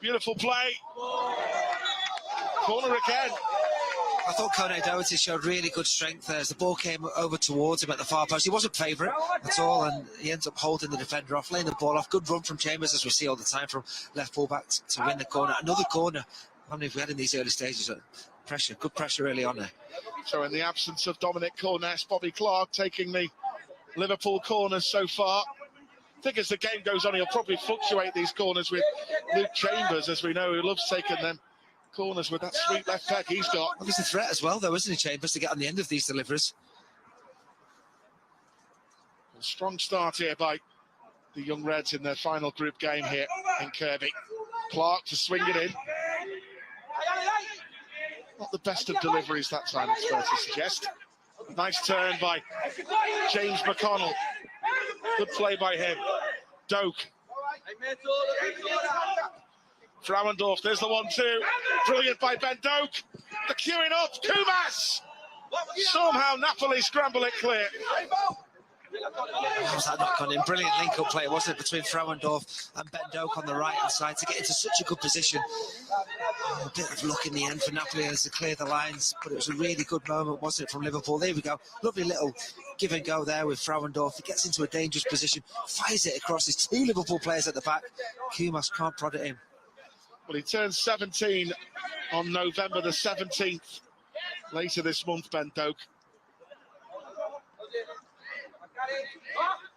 Beautiful play. Corner again. I thought Kone Doherty showed really good strength there as the ball came over towards him at the far post. He wasn't favourite at all, and he ends up holding the defender off, laying the ball off. Good run from Chambers, as we see all the time, from left full-back to win the corner. Another corner. How many have we had in these early stages? Pressure, good pressure early on there. So in the absence of Dominic Corness, Bobby Clark taking the Liverpool corners so far. I think as the game goes on, he'll probably fluctuate these corners with Luke Chambers, as we know, who loves taking them corners with that sweet left leg he's got. Well, there's a threat as well, though, isn't he, Chambers, to get on the end of these deliveries? A strong start here by the Young Reds in their final group game here in Kirby. Clark to swing it in. Not the best of deliveries that time, it's fair to suggest. Nice turn by James McConnell. Good play by him. Doak. Frauendorf, there's the 1-2. Brilliant by Ben Doak. The queuing up. Kumas! Somehow Napoli scramble it clear. How's that not gone in? Brilliant link-up play, wasn't it, between Frauendorf and Ben Doak on the right-hand side to get into such a good position. A bit of luck in the end for Napoli as to clear the lines, but it was a really good moment, wasn't it, from Liverpool? There we go. Lovely little give and go there with Frauendorf. He gets into a dangerous position, fires it across. There's two Liverpool players at the back. Kumas can't prod it in. Well, he turns 17 on November the 17th. Later this month, Ben Doak.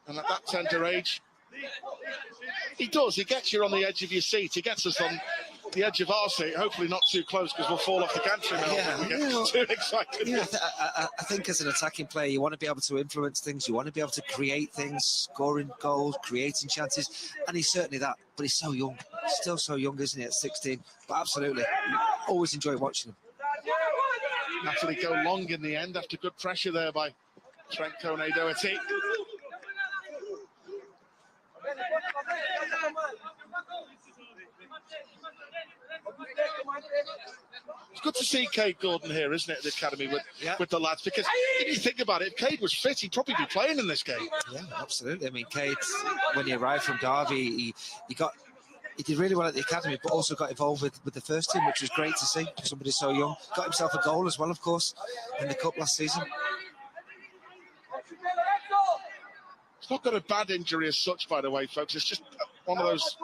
And at that tender age, he does. He gets you on the edge of your seat. He gets us on the edge of our seat. Hopefully not too close, because we'll fall off the gantry now. We get too excited. Yeah, I think as an attacking player, you want to be able to influence things. You want to be able to create things, scoring goals, creating chances. And he's certainly that. But he's so young. Still so young, isn't he, at 16? But absolutely. Always enjoy watching him. Napoli go long in the end after good pressure there by Trent Kone Doherty. It's good to see Cade Gordon here, isn't it, at the academy with the lads? Because if you think about it, if Cade was fit, he'd probably be playing in this game. Yeah, absolutely. I mean, Cade, when he arrived from Derby, he did really well at the academy, but also got involved with the first team, which was great to see. Somebody so young. Got himself a goal as well, of course, in the cup last season. He's not got a bad injury as such, by the way, folks. It's just one of those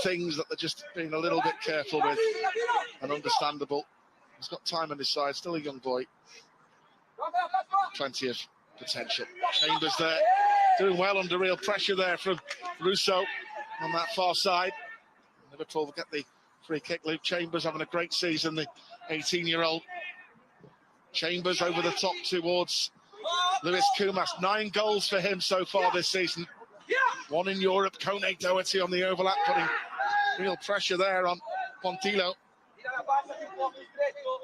things that they're just being a little bit careful with, and understandable. He's got time on his side, still a young boy. Plenty of potential. Chambers there, doing well under real pressure there from Russo on that far side. Liverpool will get the free kick. Luke Chambers having a great season, the 18-year-old. Chambers over the top towards Lewis Kumas. 9 goals for him so far this season. 1 in Europe. Kone Doherty on the overlap, putting real pressure there on Pontillo.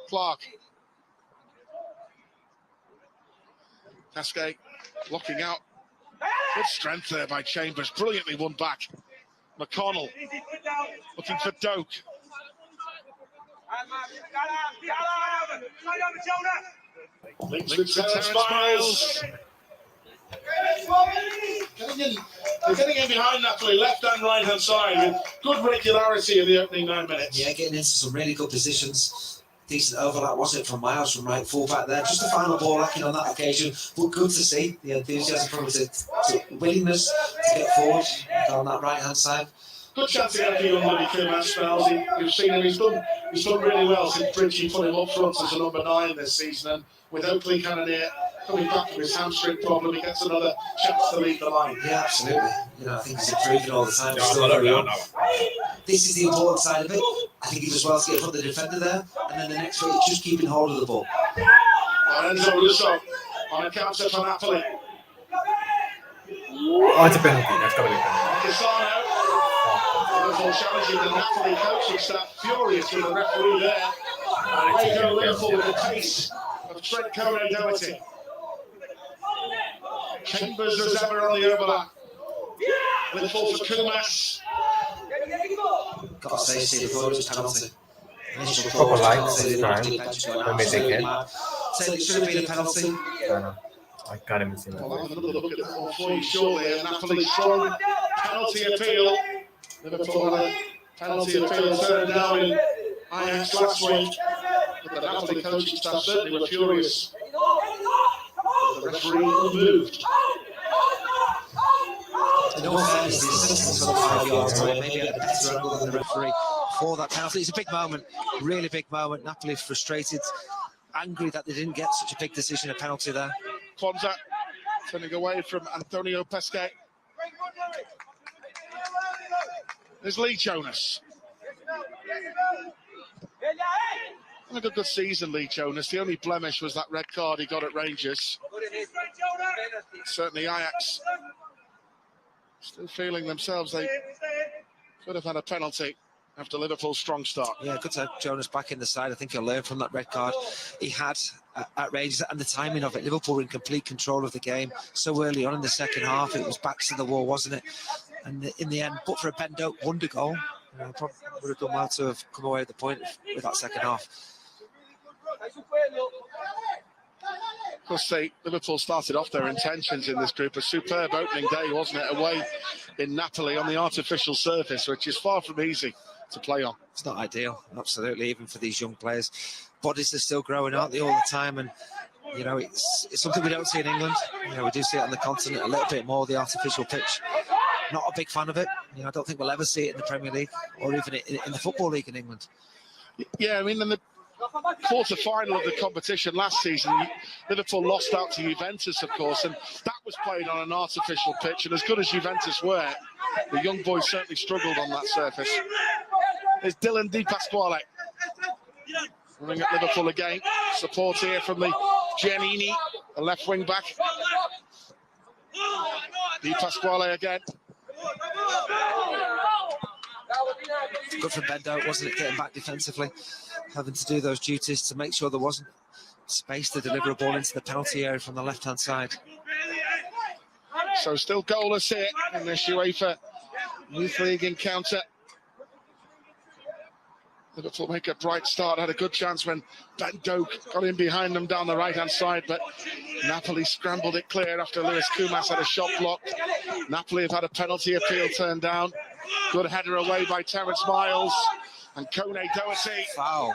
Clark. Cascade blocking out. Good strength there by Chambers. Brilliantly won back. McConnell looking for Doak. Links with Terence Miles. They're getting in behind Napoli, left and right hand side, with good regularity in the opening 9 minutes. Yeah, getting into some really good positions. Decent overlap, wasn't it, from Miles from right full back there. Just a final ball lacking on that occasion, but good to see the enthusiasm from his willingness to get forward on that right hand side. Good chance again for young Louis Kumas spells. You've seen him, he's done really well since Bridgie put him up front as a number 9 this season, and with Oakley Cannonier coming back from his hamstring problem, he gets another chance to lead the line. Yeah, absolutely. You know, I think he's improving all the time. This is the important side of it. I think he does well to get in front of the defender there, and then the next week just keeping hold of the ball. Lorenzo Russo on a counter for Napoli. Oh, it's a penalty. That's got to be a penalty. Cassano. Liverpool challenging the Napoli coaching staff, furious with the referee there. And away go Liverpool with the pace of Trent Kone Doherty. Chambers as ever on the overlap. Liverpool for Kumas. Got to say, Steve, before it was penalty. Proper lights this time. When they take it. So it should have been a penalty. I don't know. I can't even see that. I'll have another look at it for you shortly. A Napoli strong penalty appeal. Liverpool had a Penalty appeal turned down in Ajax last week. But the Napoli coaching staff certainly were furious. The referee unmoved. In all fairness, the assistant was on 5 yards away, maybe had a better angle than the referee for that penalty. It's a big moment, really big moment. Napoli frustrated, angry that they didn't get such a big decision, a penalty there. Kwanzaa turning away from Antonio Pesquet. There's Lee Jonas. Had a good season, Lee Jonas. The only blemish was that red card he got at Rangers. Certainly Ajax still feeling themselves they could have had a penalty after Liverpool's strong start. Yeah, good to have Jonas back in the side. I think he'll learn from that red card he had at Rangers, and the timing of it. Liverpool were in complete control of the game so early on in the second half. It was backs to the wall, wasn't it? And in the end, but for a Ben Doak wonder goal, probably would have done well to have come away with the point with that second half. Of course, Liverpool started off their intentions in this group. A superb opening day, wasn't it? Away in Napoli on the artificial surface, which is far from easy to play on. It's not ideal, absolutely, even for these young players. Bodies are still growing, aren't they, all the time? And, you know, it's something we don't see in England. You know, we do see it on the continent a little bit more, the artificial pitch. Not a big fan of it. You know, I don't think we'll ever see it in the Premier League or even in the Football League in England. Yeah, I mean, in the quarter-final of the competition last season, Liverpool lost out to Juventus, of course, and that was played on an artificial pitch, and as good as Juventus were, the young boys certainly struggled on that surface. There's Dylan Di Pasquale running at Liverpool again. Support here from the Giannini, the left wing back. Di Pasquale again. Good for Ben Doak, wasn't it, getting back defensively, having to do those duties to make sure there wasn't space to deliver a ball into the penalty area from the left-hand side. So still goalless here in this UEFA Youth League encounter. Liverpool make a bright start, had a good chance when Ben Doak got in behind them down the right-hand side, but Napoli scrambled it clear after Lewis Koumas had a shot blocked. Napoli have had a penalty appeal turned down. Good header away by Terence Miles, and Kone Doherty. Foul.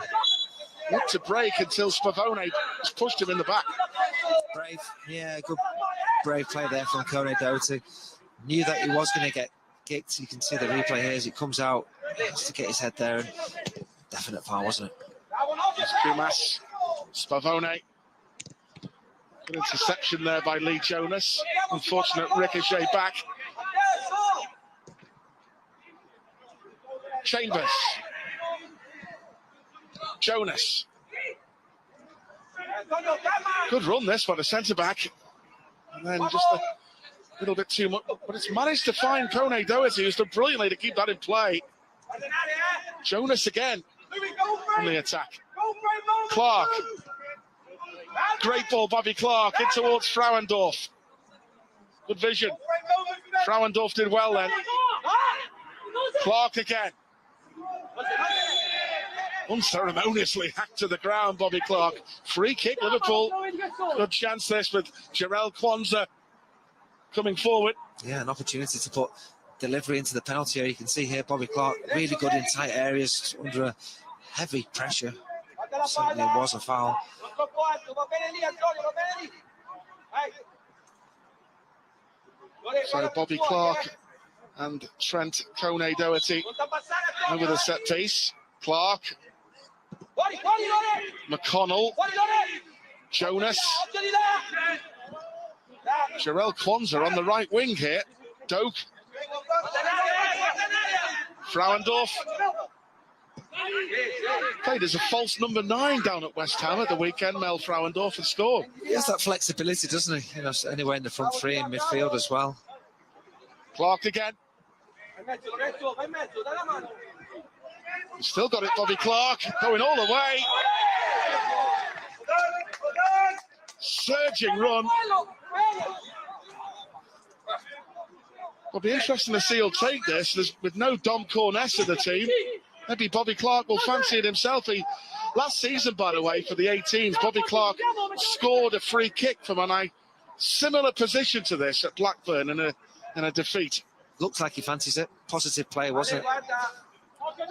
Looked to break until Spavone just pushed him in the back. Brave, yeah, good brave play there from Kone Doherty. Knew that he was going to get kicked. You can see the replay here as it comes out. Has to get his head there, and definite foul, wasn't it? Koumas, Spavone. Good interception there by Lee Jonas. Unfortunate ricochet back. Chambers. Jonas. Good run this by the centre-back. And then just a little bit too much. But it's managed to find Kone Doherty, who's done brilliantly to keep that in play. Jonas again on the attack. Clark. Great ball, Bobby Clark, in towards Frauendorf. Good vision. Frauendorf did well then. Clark again. Unceremoniously hacked to the ground, Bobby Clark. Free kick, Liverpool. Good chance this with Jarell Kwanzaa coming forward. Yeah, an opportunity to put delivery into the penalty area. You can see here Bobby Clark really good in tight areas under a heavy pressure. Certainly was a foul. So Bobby Clark and Trent Kone Doherty over the set piece. Clark, McConnell, Jonas, Jarell Kwanzaa on the right wing here. Doak, Frauendorf. Played as a false number 9 down at West Ham at the weekend. Mel Frauendorf had scored. He has that flexibility, doesn't he? You know, anywhere in the front three in midfield as well. Clark again. He's still got it, Bobby Clark, going all the way. Surging run. It'll be interesting to see who'll take this. With no Dom Corness in the team, maybe Bobby Clark will fancy it himself. Last season, by the way, for the 18s, Bobby Clark scored a free kick from a similar position to this at Blackburn in a defeat. Looks like he fancies it. Positive play, wasn't it?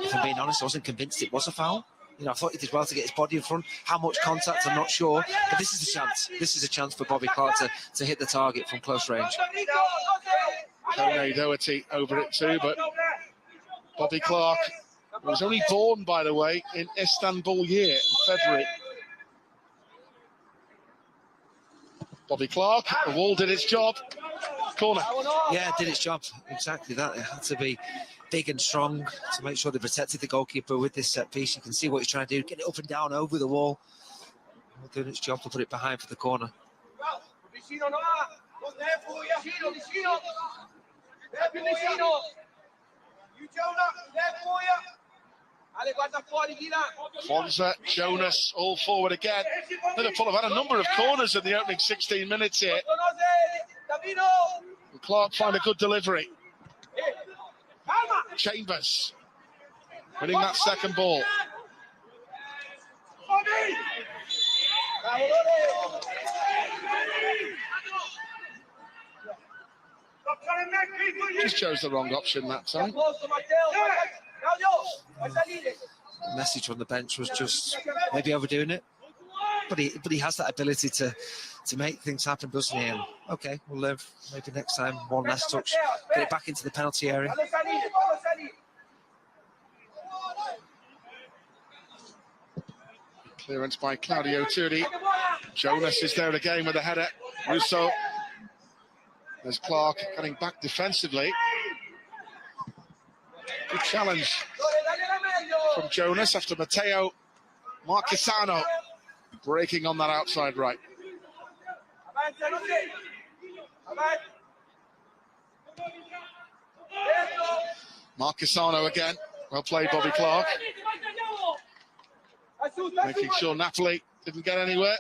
if I'm being honest, I wasn't convinced it was a foul. You know, I thought he did well to get his body in front. How much contact, I'm not sure. But this is a chance. This is a chance for Bobby Clark to hit the target from close range. Kone Doherty over it too, but Bobby Clark was only born, by the way, in Istanbul year in February. Bobby Clark, the wall did its job. Corner. Yeah, it did its job. Exactly that. It had to be big and strong to make sure they protected the goalkeeper with this set piece. You can see what he's trying to do, get it up and down over the wall. Doing its job to put it behind for the corner. Kwanzaa, Jonas, all forward again. Liverpool have had a number of corners in the opening 16 minutes here. And Clark find a good delivery. Chambers winning that second ball. Just chose the wrong option that time. The message on the bench was just maybe overdoing it, but he has that ability to make things happen, doesn't he? And okay, we'll live. Maybe next time, one last touch, get it back into the penalty area. Clearance by Claudio Turi. Jonas is there again with a header. Russo. There's Clark getting back defensively. Good challenge from Jonas after Matteo Marquesano breaking on that outside right. Marquesano again. Well played, Bobby Clark. Making sure Napoli didn't get anywhere.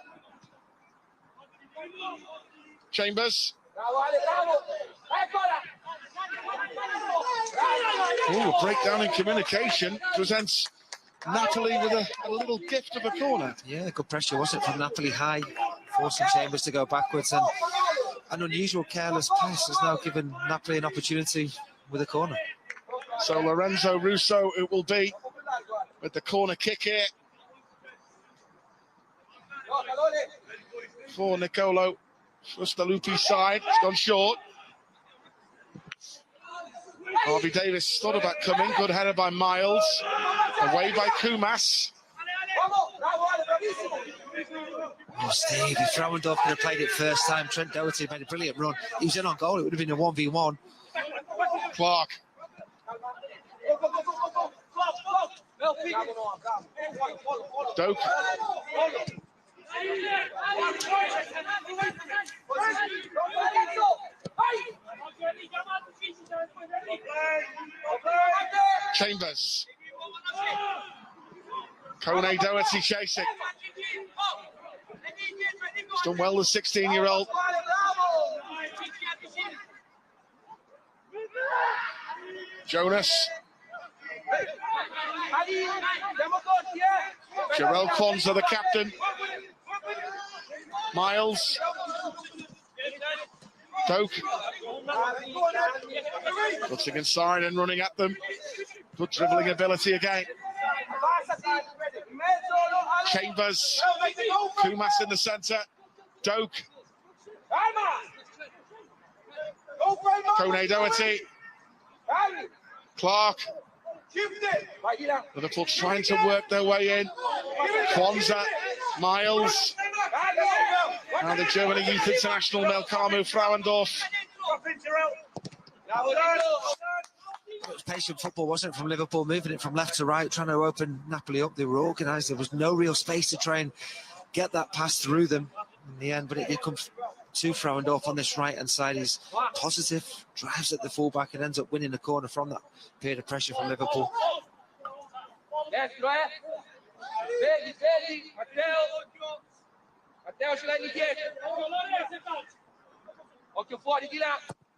Chambers. Oh, a breakdown in communication presents Napoli with a little gift of a corner. Yeah, good pressure, wasn't it, from Napoli high, forcing Chambers to go backwards, and an unusual careless pass has now given Napoli an opportunity with a corner. So Lorenzo Russo it will be with the corner kick here for Nicolo Frustalupi's side. It's gone short. Harvey Davis thought about coming. Good header by Miles. Away by Kumas. Oh, Steve, if Frauendorf could have played it first time, Trent Doherty made a brilliant run. He was in on goal. It would have been a 1v1. Clark. Doak. Chambers. Kone Doherty chasing. He's done well, the 16-year-old. Jonas. Jarell Kwanzaa, the captain. Miles. Doak. Looking inside and running at them. Good dribbling ability again. Chambers. Kumas in the centre. Doak. Kone Doherty. Clark. Liverpool trying to work their way in. Kwanzaa. Miles. Now the Germany Youth International Melkamu Frauendorf. It was patient football, wasn't it, from Liverpool, moving it from left to right, trying to open Napoli up. They were organised. There was no real space to try and get that pass through them in the end, but it did come to Frauendorf on this right-hand side. He's positive, drives at the fullback and ends up winning the corner from that period of pressure from Liverpool.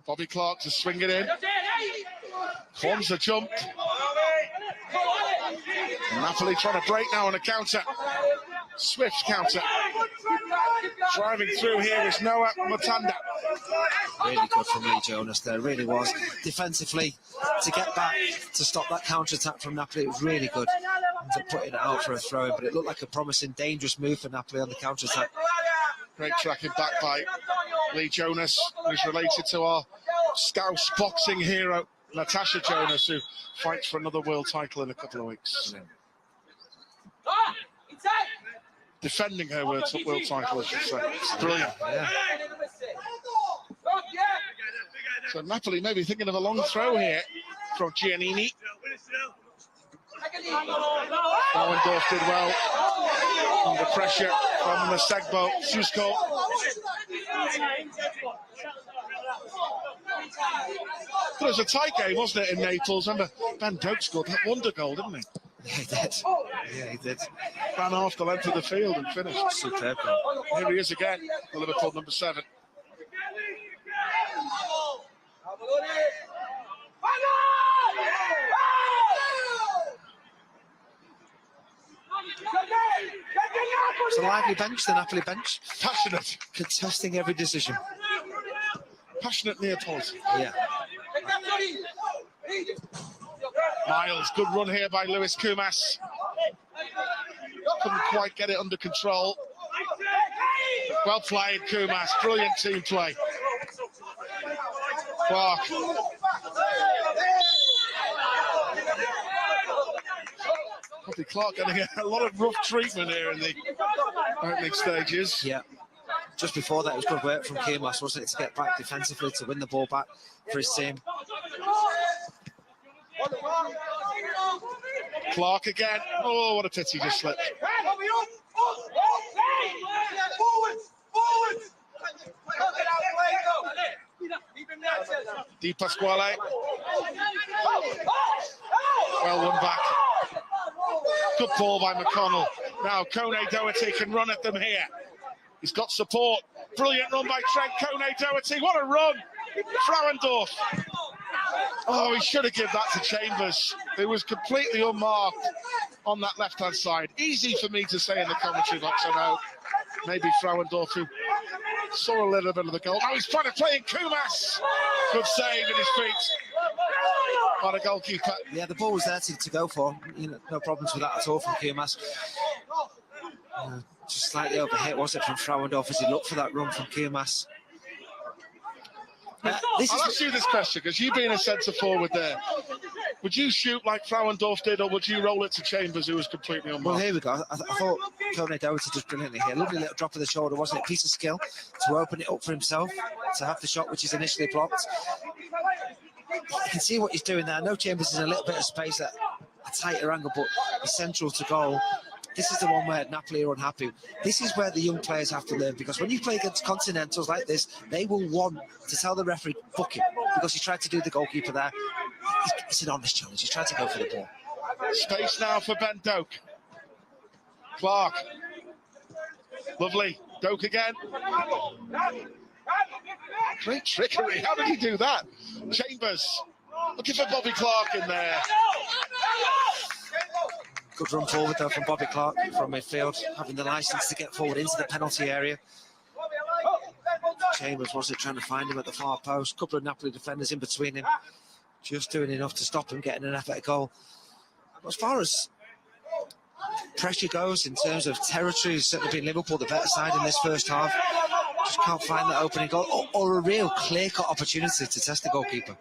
Bobby Clark to swing it in. Kwanzaa jumped. Napoli trying to break now on a counter. Swift counter. Driving through here is Noah Matanda. Really good from Lee Jonas there, really was. Defensively, to get back, to stop that counter-attack from Napoli, it was really good. To putting it out for a throw-in, but it looked like a promising, dangerous move for Napoli on the counter-attack. Great tracking back by Lee Jonas, who's related to our Scouse boxing hero, Natasha Jonas, who fights for another world title in a couple of weeks. Defending her world title, I should say. It's brilliant. Yeah. So Napoli maybe thinking of a long throw here from Giannini. Frauendorf did well under pressure from Masegbo Susko. But it was a tight game, wasn't it, in Naples? Remember, Ben Doak scored that wonder goal, didn't he? Yeah, he did. Yeah, he did. Ran half the length of the field and finished. Superb goal. Here he is again, the Liverpool number 7. It's a lively bench, the Napoli bench. Passionate. Contesting every decision. Passionate Neapolitan. Yeah. Miles, good run here by Luis Kumas. Couldn't quite get it under control. Well played, Kumas. Brilliant team play. Clark. Probably Clark getting a lot of rough treatment here in the opening stages. Yeah. Just before that, it was good work from Kumas, wasn't it, to get back defensively, to win the ball back for his team. Clark again. Oh, what a pity, just slipped. Di Pasquale. Well won back. Good ball by McConnell. Now Kone Doherty can run at them here. He's got support. Brilliant run by Trent Kone Doherty. What a run. Frauendorf. Oh, he should have given that to Chambers. It was completely unmarked on that left-hand side. Easy for me to say in the commentary box, I know. Maybe Frauendorf, who saw a little bit of the goal. Now he's trying to play in Kumas. Good save in his feet by the goalkeeper. Yeah, the ball was there to go for. You know, no problems with that at all from Kumas. Just slightly overhit, was it, from Frauendorf as he looked for that run from Kumas. I'll ask you this question, because you being a centre forward there, would you shoot like Frauendorf did, or would you roll it to Chambers, who was completely unmarked? Well, here we go. I thought Kone Doherty did brilliantly here. Lovely little drop of the shoulder, wasn't it? A piece of skill to open it up for himself, to have the shot which is initially blocked. You can see what he's doing there. No, Chambers is in a little bit of space at a tighter angle, but he's central to goal. This is the one where Napoli are unhappy. This is where the young players have to learn, because when you play against continentals like this, they will want to tell the referee, book him, because he tried to do the goalkeeper there. It's an honest challenge. He's trying to go for the ball. Space now for Ben Doak. Clark. Lovely. Doak again. Great trickery. How did he do that? Chambers. Looking for Bobby Clark in there. Good run forward though from Bobby Clark from midfield, having the licence to get forward into the penalty area. Chambers wasn't trying to find him at the far post. Couple of Napoli defenders in between him, just doing enough to stop him getting an effort goal. As far as pressure goes, in terms of territory, it's certainly been Liverpool the better side in this first half. Just can't find that opening goal or a real clear-cut opportunity to test the goalkeeper.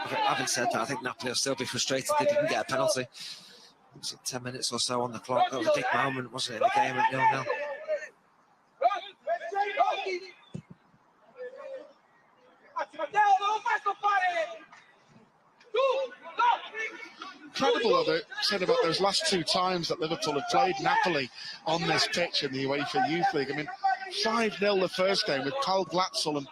Having said that, I think Napoli will still be frustrated they didn't get a penalty. Was it 10 minutes or so on the clock? That was a big moment, wasn't it, in the game at 0-0? Incredible what they said about those last 2 times that Liverpool have played Napoli on this pitch in the UEFA Youth League. I mean, 5-0 the first game with Paul Glatzel and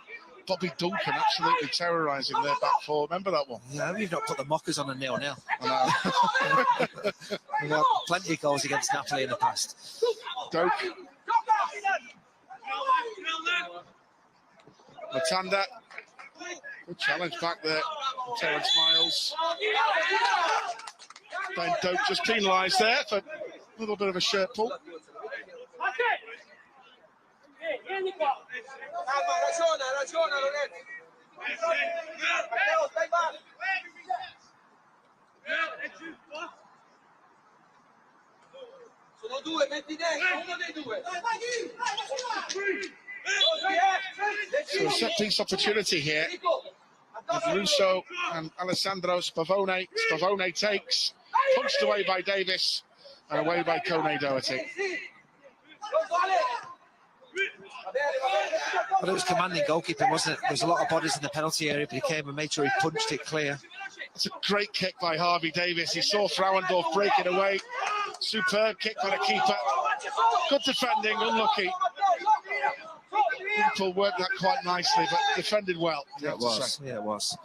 Bobby Duncan absolutely terrorising their back four. Remember that one? Yeah, we've not put the mockers on a 0-0. We've had plenty of goals against Napoli in the past. Doak. Matanda. Good challenge back there from Terence Miles. Ben Doak just penalised there for a little bit of a shirt pull. So a set-piece opportunity here. With Russo and Alessandro Spavone. Spavone takes, punched away by Davis, and away by Kone Doherty. But it was commanding goalkeeping, wasn't it? There was a lot of bodies in the penalty area, but he came and made sure he punched it clear. It's a great kick by Harvey Davis. He saw Frauendorf break it away. Superb kick by the keeper. Good defending, unlucky. Liverpool worked that quite nicely, but defended well. Yeah, it was. Yeah, it was.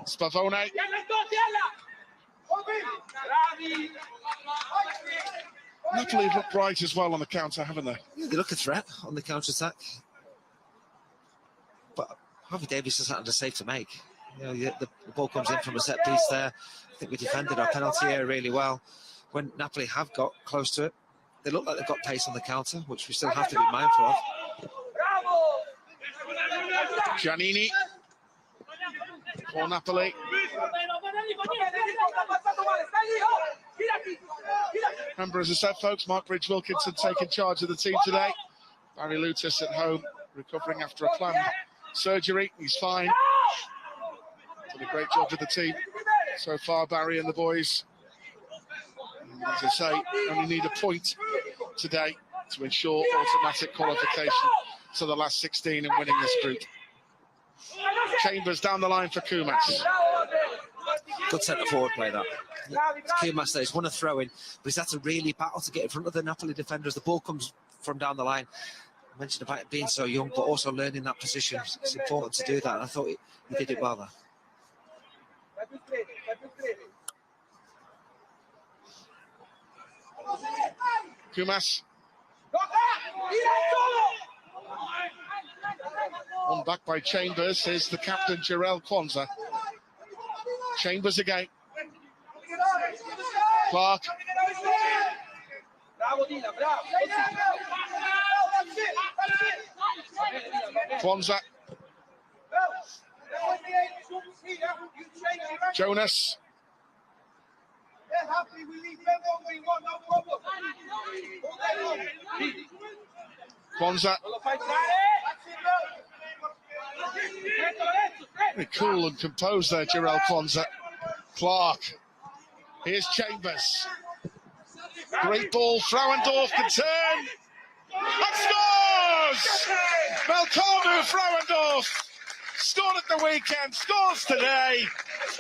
Spavone. Napoli looked right as well on the counter, haven't they? Yeah, they look a threat on the counter-attack. But Harvey Davis has had a save to make. You know, the ball comes in from a set piece there. I think we defended our penalty area really well. When Napoli have got close to it, they look like they've got pace on the counter, which we still have to be mindful of. Giannini for Napoli. Remember, as I said, folks, Mark Bridge-Wilkinson taking charge of the team today. Barry Lutis at home, recovering after a planned surgery. He's fine. Done a great job with the team so far, Barry and the boys. And as I say, only need a point today to ensure automatic qualification to the last 16 and winning this group. Chambers down the line for Kumas. Good centre-forward play, that. Kumas there, he's won a throw-in, but he's had to really battle to get in front of the Napoli defenders. The ball comes from down the line. I mentioned about it being so young, but also learning that position. It's important to do that, and I thought he did it well there. Kumas. One back by Chambers. Here's the captain, Jarell Kwanzaa. Chambers again. Clark. Kwanzaa. Jonas. Kwanzaa. Very cool and composed there, Jarell Kwanzaa. Clark. Here's Chambers. Great ball. Frauendorf can turn. And scores! Malcolm Frauendorf scored at the weekend, scores today.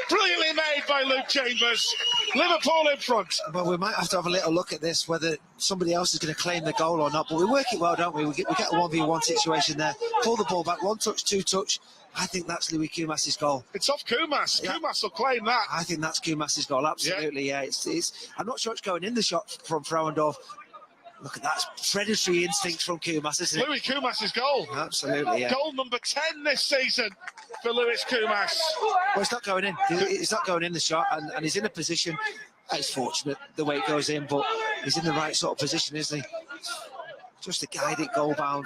Brilliantly made by Luke Chambers. Liverpool in front. Well, we might have to have a little look at this, whether somebody else is going to claim the goal or not. But we work it well, don't we? We get a 1v1 situation there. Pull the ball back, one touch, two touch. I think that's Louis Kumas' goal. It's off Kumas. Yeah. Kumas will claim that. I think that's Kumas' goal, absolutely, yeah. It's I'm not sure it's going in the shot from Frauendorf. Look at that, predatory instinct from Kumas, isn't it? Louis Kumas' goal. Absolutely, yeah. Goal number 10 this season for Louis Kumas. Well, it's not going in. It's not going in the shot, and he's in a position. It's fortunate the way it goes in, but he's in the right sort of position, isn't he? Just a guided goal bound.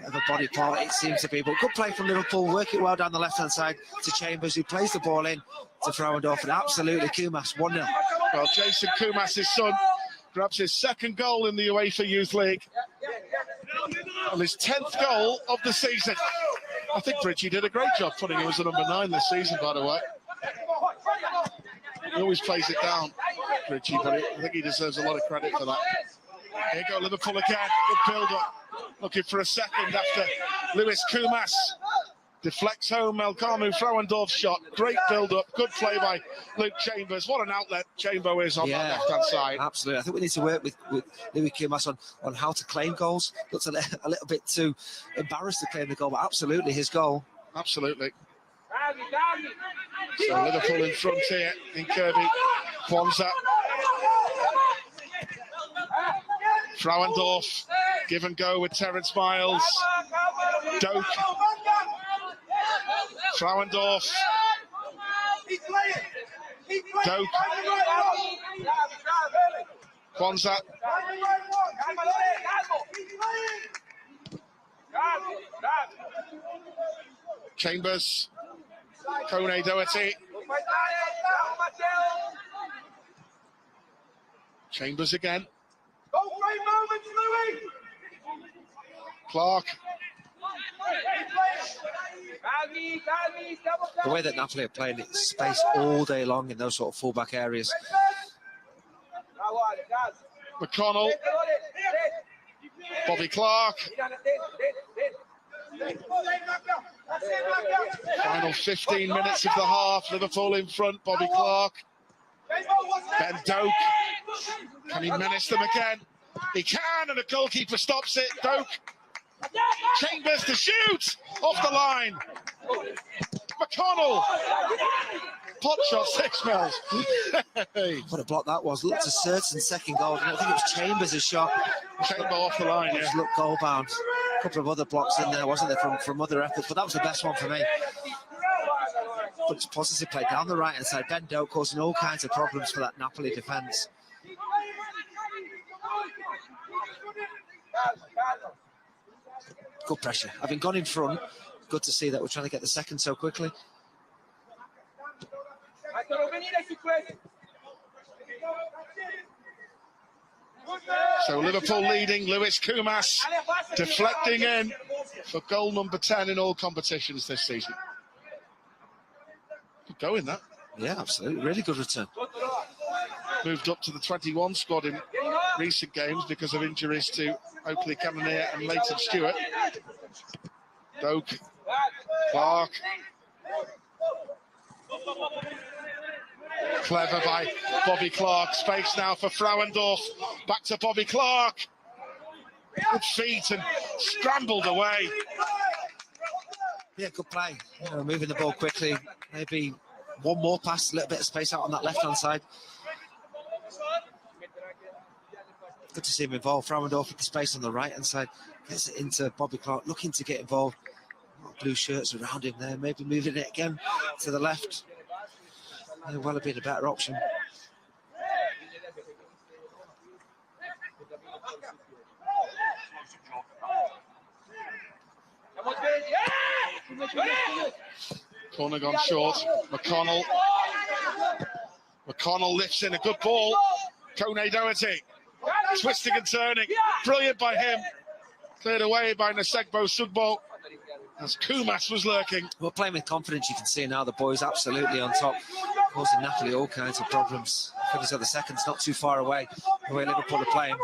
Of a body part it seems to be, but good play from Liverpool. Work it well down the left-hand side to Chambers, who plays the ball in to Frauendorf, and absolutely Kumas 1-0. Well, Jason Kumas' son grabs his second goal in the UEFA Youth League and his 10th goal of the season. I think Bridgie did a great job putting him as a number 9 this season, by the way. He always plays it down, Bridgie, but I think he deserves a lot of credit for that. Here go Liverpool again, good build-up. Looking for a second after Louis Kumas deflects home Melkamu Frauendorf's shot. Great build-up, good play by Luke Chambers. What an outlet Chambo is on that left-hand side. Absolutely. I think we need to work with Louis Kumas on how to claim goals. Looks a little bit too embarrassed to claim the goal, but absolutely his goal. Absolutely. So Liverpool in front here in Kirby. Kwanzaa. Frauendorf, give and go with Terence Miles. Doak. Frauendorf. Doak. Kwanzaa. Chambers. Kone Doherty. Chambers again. Clark. The way that Napoli are playing it, space all day long in those sort of fullback areas. McConnell. Bobby Clark. Final 15 minutes of the half. Liverpool in front. Bobby Clark. Ben Doak. Can he menace them again? He can, and the goalkeeper stops it. Doak. Chambers to shoot off the line. McConnell. Pot shot, 6 mils. What a block that was. Looked a certain second goal. I don't think it was Chambers' shot. Chamber off the line, yeah. Looked goal bound. A couple of other blocks in there, wasn't there, from other efforts, but that was the best one for me. But it's positive play down the right hand side. Ben Doak causing all kinds of problems for that Napoli defence. Good pressure. Having gone in front, good to see that we're trying to get the second so quickly. So Liverpool leading, Lewis Kumas deflecting in for goal number 10 in all competitions this season. Good going, that. Yeah, absolutely. Really good return. Moved up to the 21 squad in recent games because of injuries to Oakley Cannonier and Leighton Stewart. Doak, Clark. Clever by Bobby Clark. Space now for Frauendorf. Back to Bobby Clark. Good feet and scrambled away. Yeah, good play. You know, moving the ball quickly. Maybe one more pass, a little bit of space out on that left-hand side. Good to see him involved. Frauendorf with the space on the right-hand side. Gets it into Bobby Clark, looking to get involved. Blue shirts around him there. Maybe moving it again to the left. May well have been a better option. Corner gone short. McConnell. McConnell lifts in a good ball. Kone Doherty. Twisting and turning. Brilliant by him. Cleared away by Nsegbo Sugbo as Kumas was lurking. We're playing with confidence. You can see now the boys absolutely on top, causing Napoli all kinds of problems. 30 other seconds, not too far away, the way Liverpool are playing.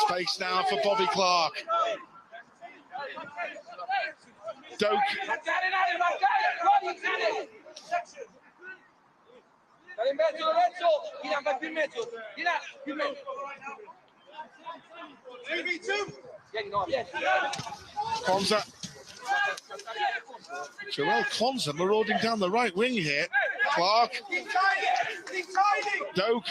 Space now for Bobby Clark. Doak. Kwanzaa. Joel Kwanzaa marauding down the right wing here. Clark. Doak.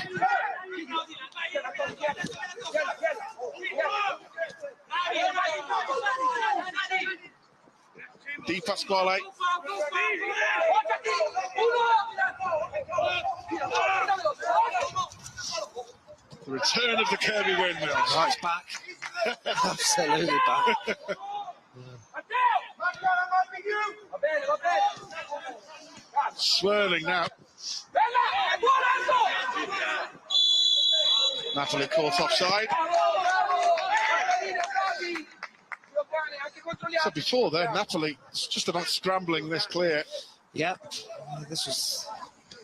Di Pasquale. The return of the Kirby windmill. Oh, it's back. Absolutely back. Swirling now. Napoli caught offside. So before then, Napoli was just about scrambling this clear. Yep, this was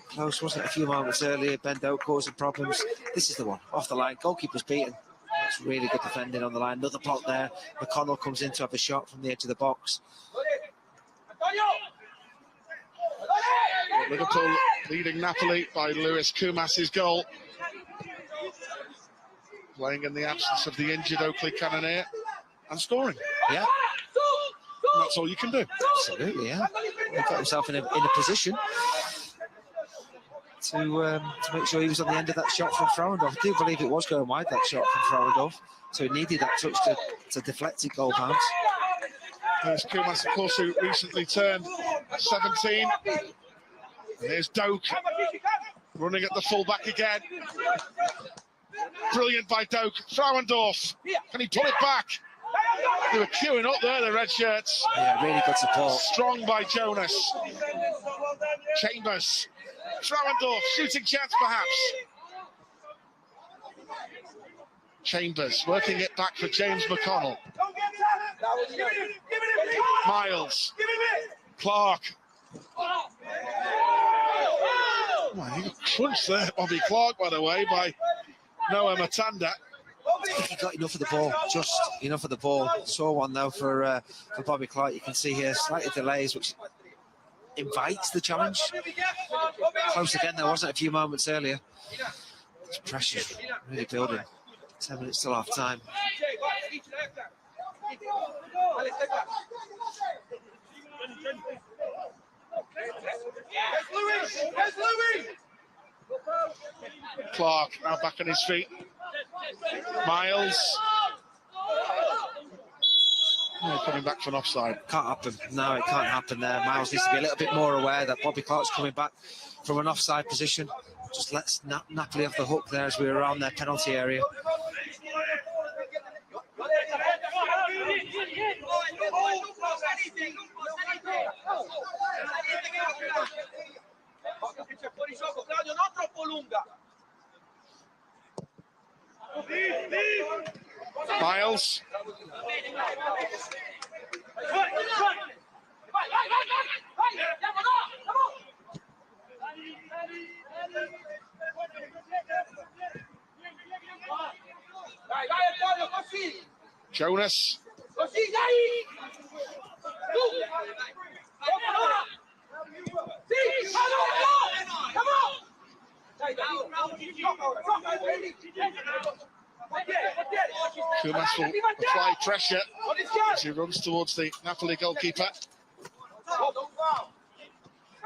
close, wasn't it? A few moments earlier, Ben Doak causing problems. This is the one, off the line. Goalkeeper's beaten. That's really good defending on the line. Another block there. McConnell comes in to have a shot from the edge of the box. Liverpool leading Napoli by Lewis Kumas' goal. Playing in the absence of the injured Oakley Cannonier and scoring. Yeah. And that's all you can do. Absolutely, yeah. He got himself in a position to make sure he was on the end of that shot from Frauendorf. I do believe it was going wide, that shot from Frauendorf. So he needed that touch to deflect it goal bounce. There's Kumas, of course, who recently turned 17. And here's Doak running at the full-back again. Brilliant by Doak. Frauendorf, can he pull it back? They were queuing up there, the red shirts. Yeah, really good support. Strong by Jonas. Chambers. Frauendorf, shooting chance perhaps. Chambers working it back for James McConnell. Miles. Clark. Oh, he got crunched there, Bobby Clark, by the way, by Noah Matanda. I think he got enough of the ball, just enough of the ball. Saw one though for Bobby Clark. You can see here slightly delays, which invites the challenge. Close again there, wasn't it, a few moments earlier? It's pressure really building. 10 minutes till half time. Clark now back on his feet. Miles. Oh, coming back from offside. Can't happen. No, it can't happen there. Miles needs to be a little bit more aware that Bobby Clark's coming back from an offside position. Just lets Napoli off the hook there as we're around their penalty area. Miles. Jonas. Kumas will apply pressure as he runs towards the Napoli goalkeeper.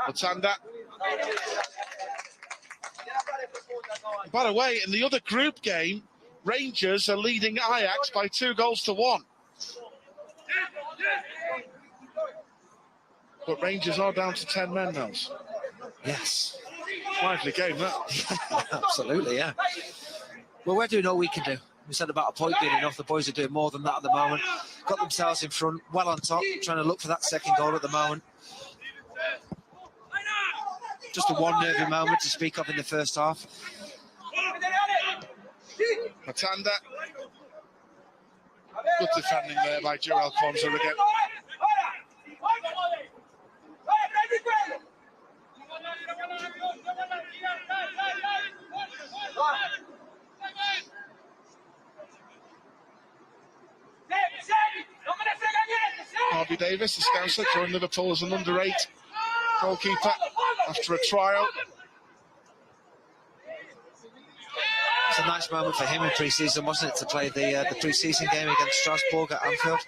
Matanda. By the way, in the other group game, Rangers are leading Ajax by 2-1. But Rangers are down to 10 men now. Yes. Lively game, that. Absolutely, yeah. Well, we're doing all we can do. We said about a point being enough. The boys are doing more than that at the moment. Got themselves in front, well on top, trying to look for that second goal at the moment. Just a one nervy moment to speak of in the first half. Matanda. Good defending there by Joel Kwanzaa again. Harvey Davis, the Scouser, joined Liverpool as an under-8 goalkeeper after a trial. It's a nice moment for him in pre-season, wasn't it, to play the pre-season game against Strasbourg at Anfield,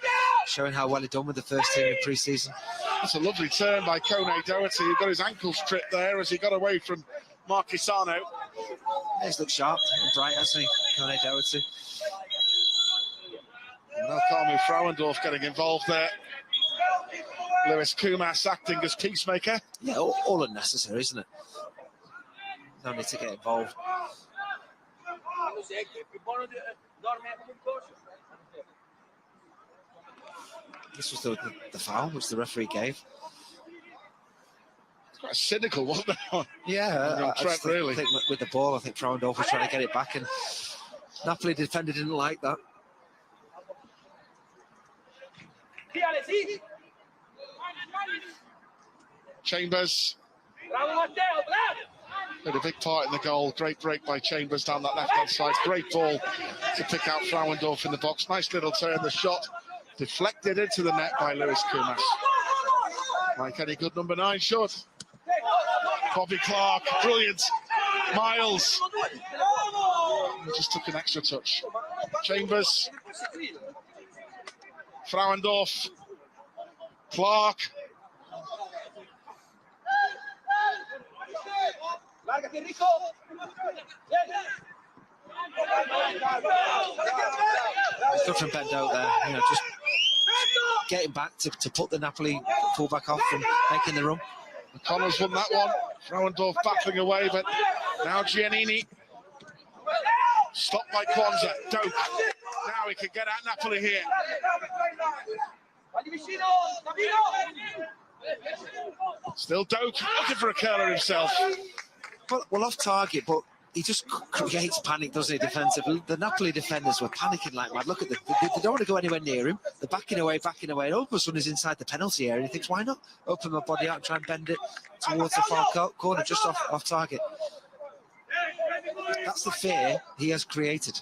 showing how well he'd done with the first team in pre-season. That's a lovely turn by Kone Doherty, who got his ankles tripped there as he got away from Marquisano. He's looked sharp and bright, hasn't he, Kone Doherty? Malcolm Frauendorf getting involved there. Lewis Kumas acting as peacemaker. Yeah, all unnecessary, isn't it? No need to get involved. This was the foul which the referee gave. It's quite a cynical one, that one. Yeah, I Trent, really. think with the ball, I think Frauendorf was trying to get it back, and Napoli defender didn't like that. Chambers had a big part in the goal. Great break by Chambers down that left-hand side. Great ball to pick out Frauendorf in the box. Nice little turn. The shot deflected into the net by Lewis Kumas. Like any good number 9 should. Bobby Clark, brilliant. Miles. He just took an extra touch. Chambers. Frauendorf. Clark. Good from Bendo there, just getting back to put the Napoli fullback off from making the run. McConnell's won that one. Frauendorf battling away, but now Giannini. Stopped by Kwanzaa. Doak. Now he can get at Napoli here. Still Doak, looking for a curler himself. Well, off target, but he just creates panic, doesn't he, defensively? The Napoli defenders were panicking like mad. Look at them. They don't want to go anywhere near him. They're backing away, and all of a sudden he's inside the penalty area. He thinks, why not open my body out and try and bend it towards the far corner, just off target. That's the fear he has created.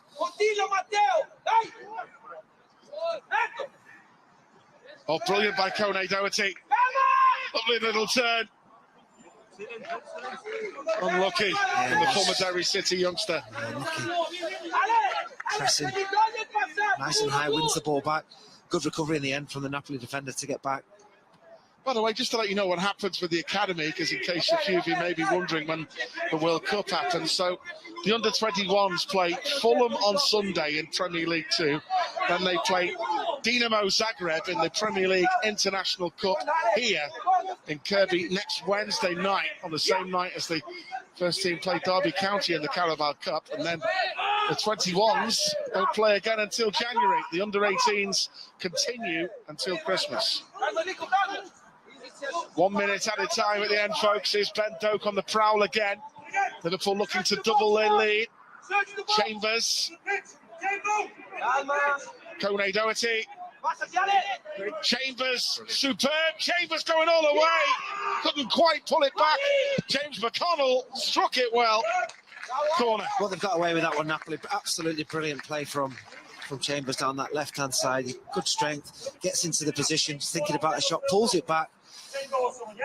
Oh, brilliant by Kone Doherty. Lovely little turn. Unlucky from the former Derry City youngster. Pressing nice and high, wins the ball back. Good recovery in the end from the Napoli defender to get back. By the way, just to let you know what happens with the academy, because in case a few of you may be wondering when the World Cup happens. So the under-21s play Fulham on Sunday in Premier League 2. Then they play Dinamo Zagreb in the Premier League International Cup here in Kirby next Wednesday night, on the same night as the first team play Derby County in the Carabao Cup. And then the 21s don't play again until January. The under-18s continue until Christmas. 1 minute at a time at the end, folks. Here's Ben Doak on the prowl again. Liverpool looking to double their lead. Chambers. Kone Doherty. Chambers, superb. Chambers going all the way. Couldn't quite pull it back. James McConnell struck it well. Corner. Well, they've got away with that one, Napoli. Absolutely brilliant play from Chambers down that left-hand side. Good strength. Gets into the position, thinking about a shot, pulls it back.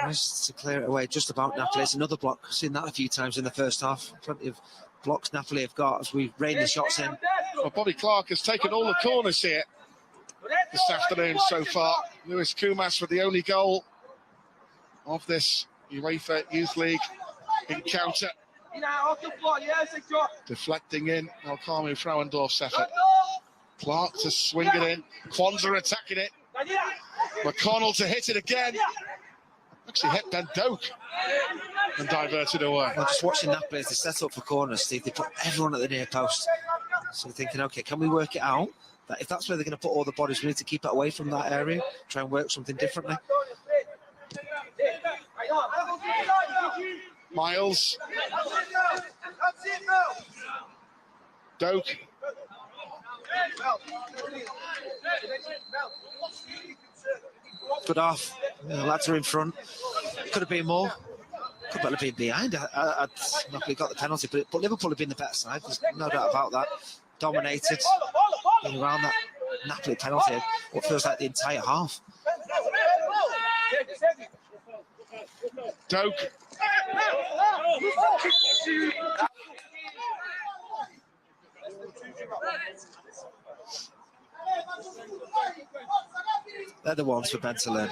Nice to clear it away, just about Napoli. It's another block. I've seen that a few times in the first half. Plenty of blocks Napoli have got as we rain the shots in. Well, Bobby Clark has taken all the corners here this afternoon so far. Lewis Kumas with the only goal of this UEFA Youth League encounter. Deflecting in Alcamu Frauendorf's effort. Clark to swing it in. Kwanzaa attacking it. McConnell to hit it again. Actually hit Ben Doak and diverted away. Well, just watching Napoli as they set up for corners, Steve, they put everyone at the near post. So we're thinking, okay, can we work it out? That if that's where they're going to put all the bodies, we need to keep it away from that area, try and work something differently. Miles. Doak. Good half. Lads are in front. Could have been more. Could well have been behind. I'd Napoli got the penalty, but Liverpool have been the better side. There's no doubt about that. Dominated around that Napoli penalty. What feels like the entire half. Doak. They're the ones for Ben to learn.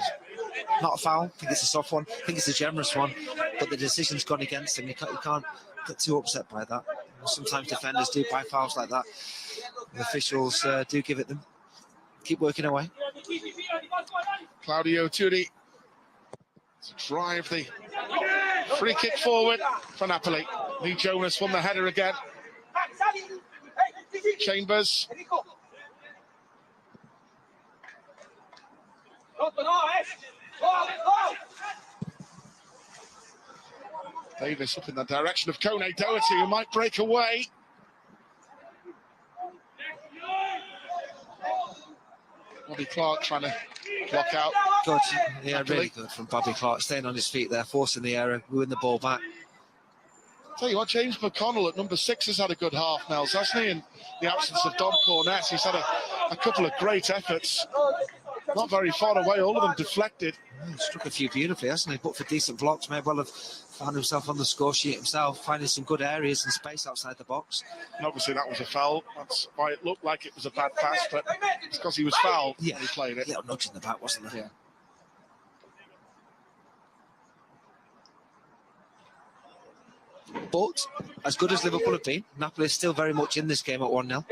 Not a foul. I think it's a soft one. I think it's a generous one. But the decision's gone against him. You can't get too upset by that. Sometimes defenders do buy fouls like that. The officials do give it them. Keep working away. Claudio Turi to drive the free kick forward for Napoli. Lee Jonas won the header again. Chambers. Davis up in the direction of Kone Doherty, who might break away. Bobby Clark trying to block out. Good, yeah, really good from Bobby Clark, staying on his feet there, forcing the error, win the ball back. Tell you what, James McConnell at number 6 has had a good half, Nels, hasn't he? In the absence of Dom Cornette, he's had a couple of great efforts. Not very far away, all of them deflected. Yeah, struck a few beautifully, hasn't he? But for decent blocks, may well have found himself on the score sheet himself, finding some good areas and space outside the box. And obviously that was a foul. That's why it looked like it was a bad pass, but it's because he was fouled when he played it. A little nudge in the back, wasn't there? Yeah. But as good as Liverpool have been, Napoli is still very much in this game at 1-0.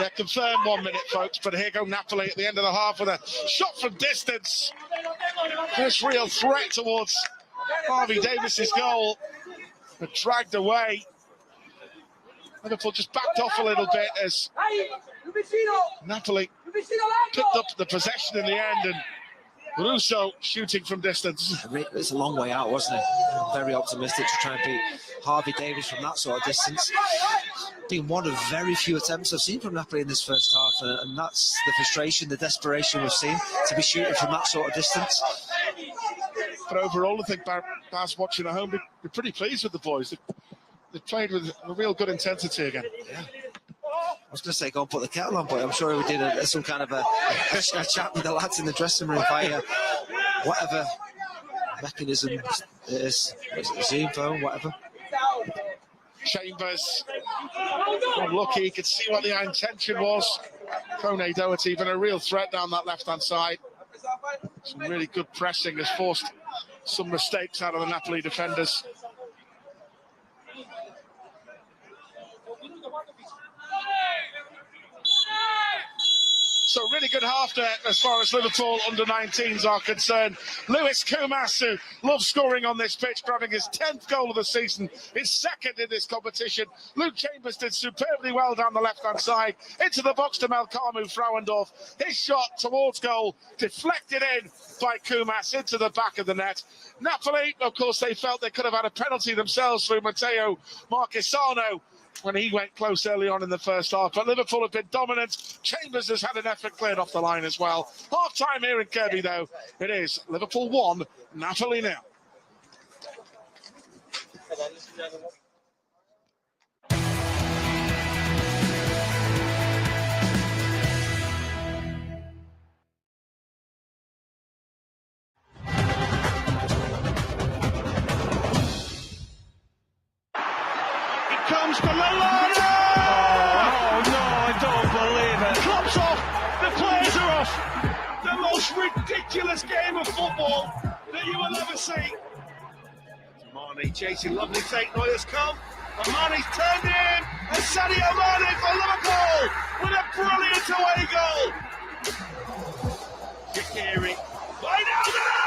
They're confirmed 1 minute, folks, but here go Napoli at the end of the half with a shot from distance. First real threat towards Harvey Davis's goal, but dragged away. Liverpool just backed off a little bit as Napoli picked up the possession in the end, and Russo shooting from distance. It's a long way out, wasn't it? Very optimistic to try and beat Harvey Davis from that sort of distance. Been one of very few attempts I've seen from Napoli in this first half, and that's the frustration, the desperation we've seen to be shooting from that sort of distance. But overall, I think Baz watching at home be pretty pleased with the boys. They've played with a real good intensity again. Yeah. I was going to say go and put the kettle on, but I'm sure we did some kind of a chat with the lads in the dressing room via whatever mechanism it is, Zoom phone, whatever. Chambers, unlucky, you could see what the intention was. Kone Doherty, been a real threat down that left-hand side. Some really good pressing has forced some mistakes out of the Napoli defenders. So really good half there as far as Liverpool under-19s are concerned. Lewis Koumas, who loves scoring on this pitch, grabbing his 10th goal of the season, his second in this competition. Luke Chambers did superbly well down the left-hand side, into the box to Melkamu Frauendorf. His shot towards goal, deflected in by Koumas into the back of the net. Napoli, of course, they felt they could have had a penalty themselves through Matteo Marquesano when he went close early on in the first half. But Liverpool have been dominant. Chambers has had an effort cleared off the line as well. Half-time here in Kirby, though. It is Liverpool 1, Napoli 0. Comes to Lallana! Oh no, I don't believe it. Klopp's off, the players are off. The most ridiculous game of football that you will ever see. Mane chasing, lovely take, Neuer's come. And Mane's turned in, and Sadio Mane for Liverpool with a brilliant away goal. Shaqiri, Wijnaldum!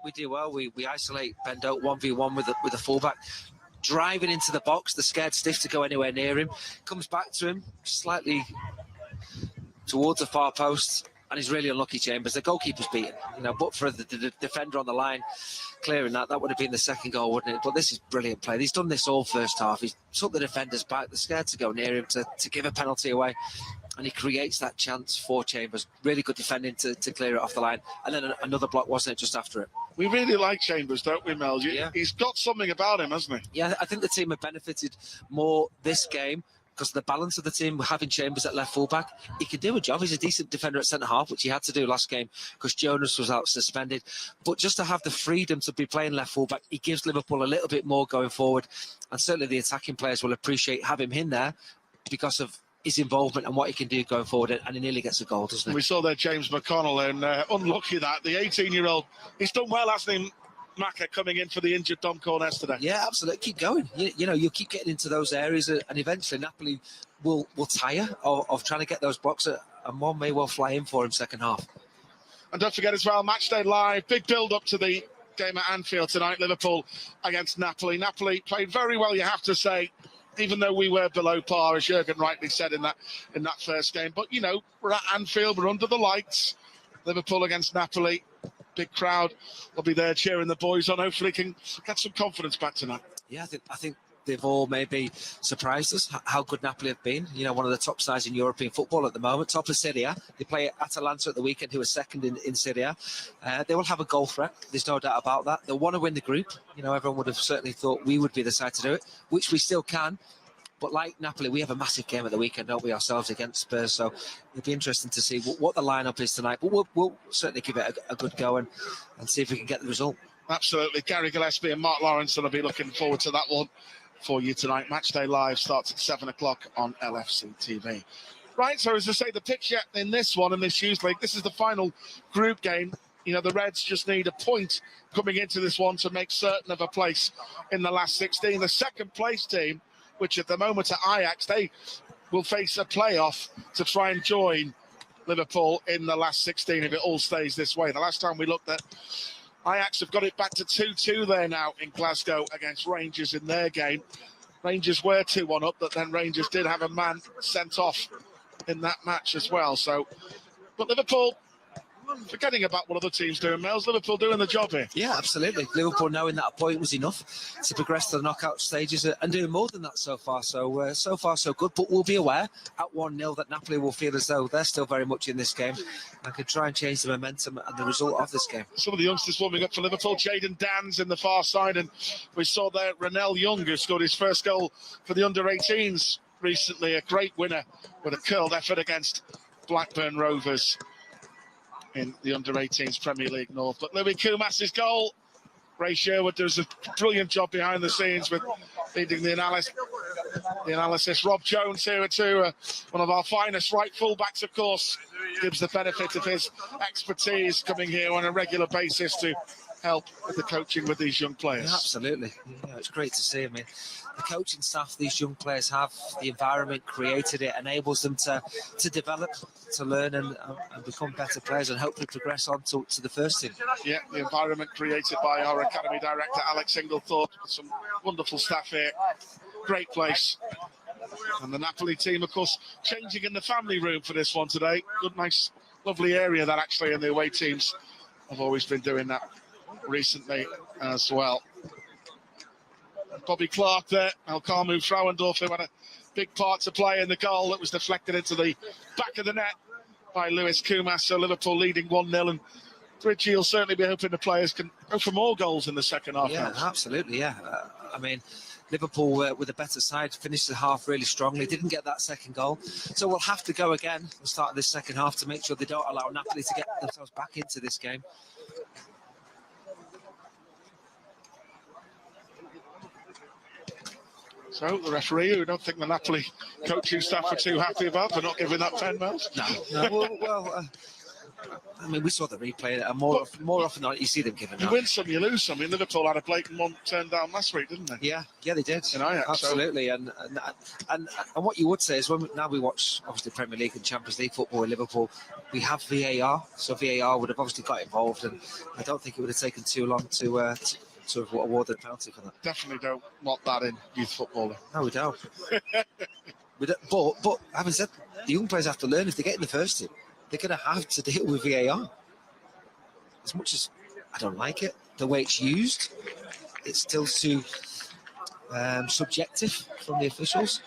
we do well. We isolate Bendo 1v1 with a fullback. Driving into the box, the scared stiff to go anywhere near him. Comes back to him, slightly towards the far post, and he's really unlucky, Chambers. The goalkeeper's beaten, but for the defender on the line clearing that would have been the second goal, wouldn't it? But this is brilliant play. He's done this all first half. He's took the defenders back. They're scared to go near him to give a penalty away, and he creates that chance for Chambers. Really good defending to clear it off the line, and then another block, wasn't it, just after it? We really like Chambers, don't we, Mel? Yeah. He's got something about him, hasn't he? Yeah, I think the team have benefited more this game because of the balance of the team, having Chambers at left fullback. He can do a job. He's a decent defender at centre-half, which he had to do last game because Jonas was out suspended. But just to have the freedom to be playing left fullback, he gives Liverpool a little bit more going forward. And certainly the attacking players will appreciate having him there because of his involvement and what he can do going forward, and he nearly gets a goal, doesn't he? We saw there James McConnell, and unlucky that the 18-year-old, he's done well, hasn't he, Maka, coming in for the injured Dom Cornes today? Yeah, absolutely. Keep going. You'll keep getting into those areas, and eventually Napoli will tire of trying to get those blocks, and one may well fly in for him second half. And don't forget as well, Matchday Live, big build-up to the game at Anfield tonight, Liverpool against Napoli. Napoli played very well, you have to say, even though we were below par, as Jurgen rightly said in that first game. But, we're at Anfield, we're under the lights. Liverpool against Napoli. Big crowd will be there cheering the boys on. Hopefully can get some confidence back tonight. Yeah, I think they've all maybe surprised us how good Napoli have been. One of the top sides in European football at the moment, top of Serie A. They play Atalanta at the weekend, who are second in Serie A. They will have a goal threat. There's no doubt about that. They'll want to win the group. Everyone would have certainly thought we would be the side to do it, which we still can. But like Napoli, we have a massive game at the weekend, don't we, ourselves against Spurs? So it'll be interesting to see what the lineup is tonight. But we'll certainly give it a good go and see if we can get the result. Absolutely. Gary Gillespie and Mark Lawrence will be looking forward to that one for you tonight. Matchday Live starts at 7 o'clock on LFC TV. Right, so as I say, the picture in this one, in this Youth League, this is the final group game. The Reds just need a point coming into this one to make certain of a place in the last 16. The second place team, which at the moment are Ajax, they will face a playoff to try and join Liverpool in the last 16 if it all stays this way. The last time we looked at, Ajax have got it back to 2-2 there now in Glasgow against Rangers in their game. Rangers were 2-1 up, but then Rangers did have a man sent off in that match as well. But Liverpool, forgetting about what other teams doing, Mel's Liverpool doing the job here. Yeah, absolutely. Liverpool knowing that a point was enough to progress to the knockout stages and doing more than that so far. So far so good, but we'll be aware at 1-0 that Napoli will feel as though they're still very much in this game and can try and change the momentum and the result of this game. Some of the youngsters warming up for Liverpool. Jayden Dan's in the far side, and we saw there Ronell Young, who scored his first goal for the under-18s recently. A great winner with a curled effort against Blackburn Rovers in the under-18s Premier League North. But Louis Koumas's goal, Ray Sherwood does a brilliant job behind the scenes with leading the analysis. Rob Jones here too, one of our finest right full-backs, of course, gives the benefit of his expertise coming here on a regular basis to help with the coaching with these young players. Yeah, absolutely. It's great to see. I mean, the coaching staff these young players have, the environment created it, enables them to develop, to learn and become better players and hopefully progress on to the first team. Yeah, the environment created by our Academy Director, Alex Inglethorpe. Some wonderful staff here. Great place. And the Napoli team, of course, changing in the family room for this one today. Good, nice, lovely area that actually, and the away teams have always been doing that recently as well. Bobby Clark there, Elkamu Frauendorf, who had a big part to play in the goal that was deflected into the back of the net by Louis Koumas. So Liverpool leading 1-0, and Bridgie will certainly be hoping the players can go for more goals in the second half. Yeah, absolutely, yeah. I mean, Liverpool with a better side finished the half really strongly, didn't get that second goal, so we'll have to go again at the start of this second half to make sure they don't allow Napoli to get themselves back into this game. So the referee, who don't think the Napoli coaching staff are too happy about for not giving that 10 mils. No. Well, I mean, we saw the replay, and more often than not, you see them giving You up. win some, you lose some. I mean, Liverpool had a blatant one turned down last week, didn't they? Yeah, they did. In Ajax, absolutely. And what you would say is now we watch obviously Premier League and Champions League football in Liverpool, we have VAR, so VAR would have obviously got involved, and I don't think it would have taken too long to have awarded a penalty for that. Definitely don't want that in youth footballing. No, we don't. But having said, the young players have to learn if they get in the first team, they're going to have to deal with VAR. As much as I don't like it, the way it's used, it's still too subjective from the officials.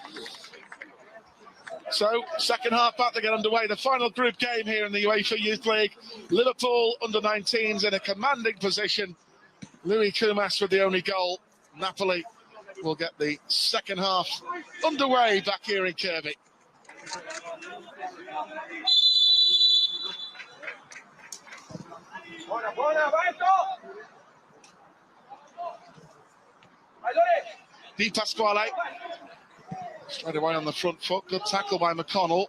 So, second half back to get underway. The final group game here in the UEFA Youth League. Liverpool under-19s in a commanding position. Louis Kumas with the only goal. Napoli will get the second half underway back here in Kirby. Di Pasquale straight away on the front foot. Good tackle by McConnell.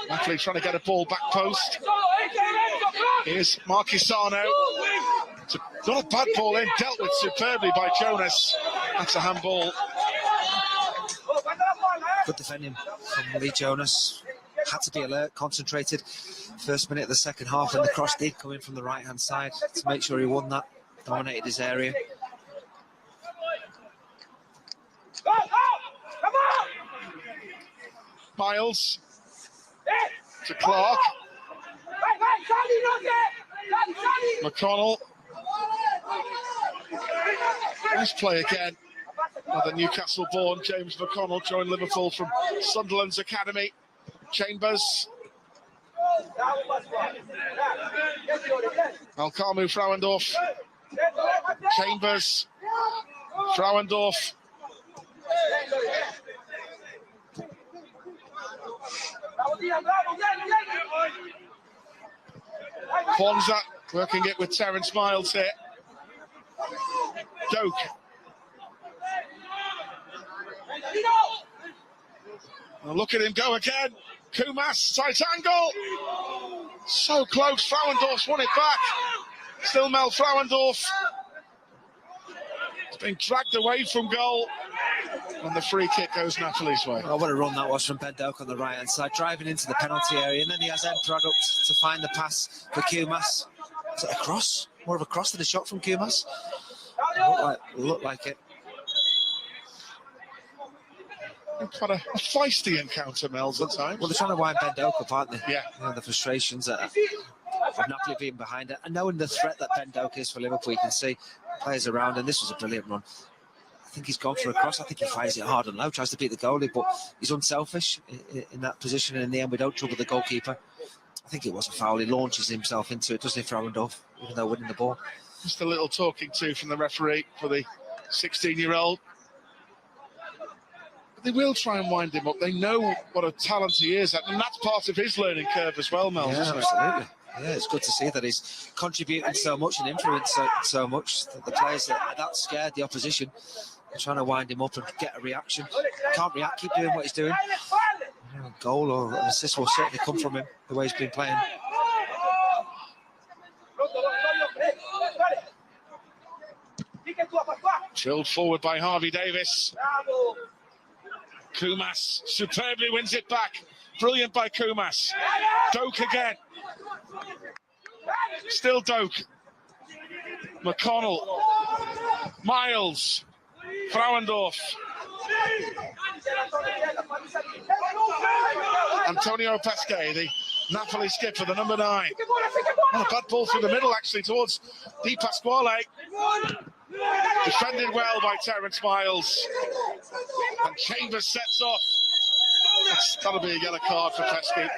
Napoli trying to get a ball back post. Here's Marquisano. It's not a bad ball in, dealt with superbly by Jonas. That's a handball. Good defending from Lee Jonas. Had to be alert, concentrated. First minute of the second half, and the cross did come in from the right-hand side to make sure he won that. Dominated his area. Miles to Clark. McConnell. Nice play again. The Newcastle-born James McConnell joined Liverpool from Sunderland's academy. Chambers. Malcolm Frauendorf. Chambers. Frauendorf. Kwanzaa working it with Terence Miles here. Doak. Well, look at him go again. Kumas, tight angle. So close. Frauendorf's won it back. Still Mel Frauendorf. It's been dragged away from goal. And the free kick goes Napoli's way. Oh, what a run that was from Ben Doak on the right-hand side, driving into the penalty area, and then he has end product to find the pass for Kumas. Is it a cross? More of a cross than a shot from Kumas? Looked like it. Quite a feisty encounter, Mel's, at times. Well, they're trying to wind Ben Doak up, aren't they? Yeah. You know, the frustrations of Napoli being behind it, and knowing the threat that Ben Doak is for Liverpool, you can see players around, and this was a brilliant run. I think he's gone for a cross. I think he fires it hard and low, tries to beat the goalie, but he's unselfish in that position, and in the end we don't trouble the goalkeeper. I think it was a foul. He launches himself into it, doesn't he, Frauendorf, even though winning the ball. Just a little talking to from the referee for the 16-year-old. But they will try and wind him up. They know what a talent he is, and that's part of his learning curve as well, Mel. Yeah, absolutely. Yeah, it's good to see that he's contributing so much and influencing so much that the players are that scared, the opposition, are trying to wind him up and get a reaction. Can't react, keep doing what he's doing. A goal or an assist will certainly come from him, the way he's been playing. Chilled forward by Harvey Davis. Kumas superbly wins it back. Brilliant by Kumas. Doak again. Still Doak. McConnell. Miles. Frauendorf. Antonio Pesce, the Napoli skipper, the number 9. Oh, a bad ball through the middle, actually, towards Di Pasquale. Defended well by Terence Miles. And Chambers sets off. That'll be a yellow card for Pesce.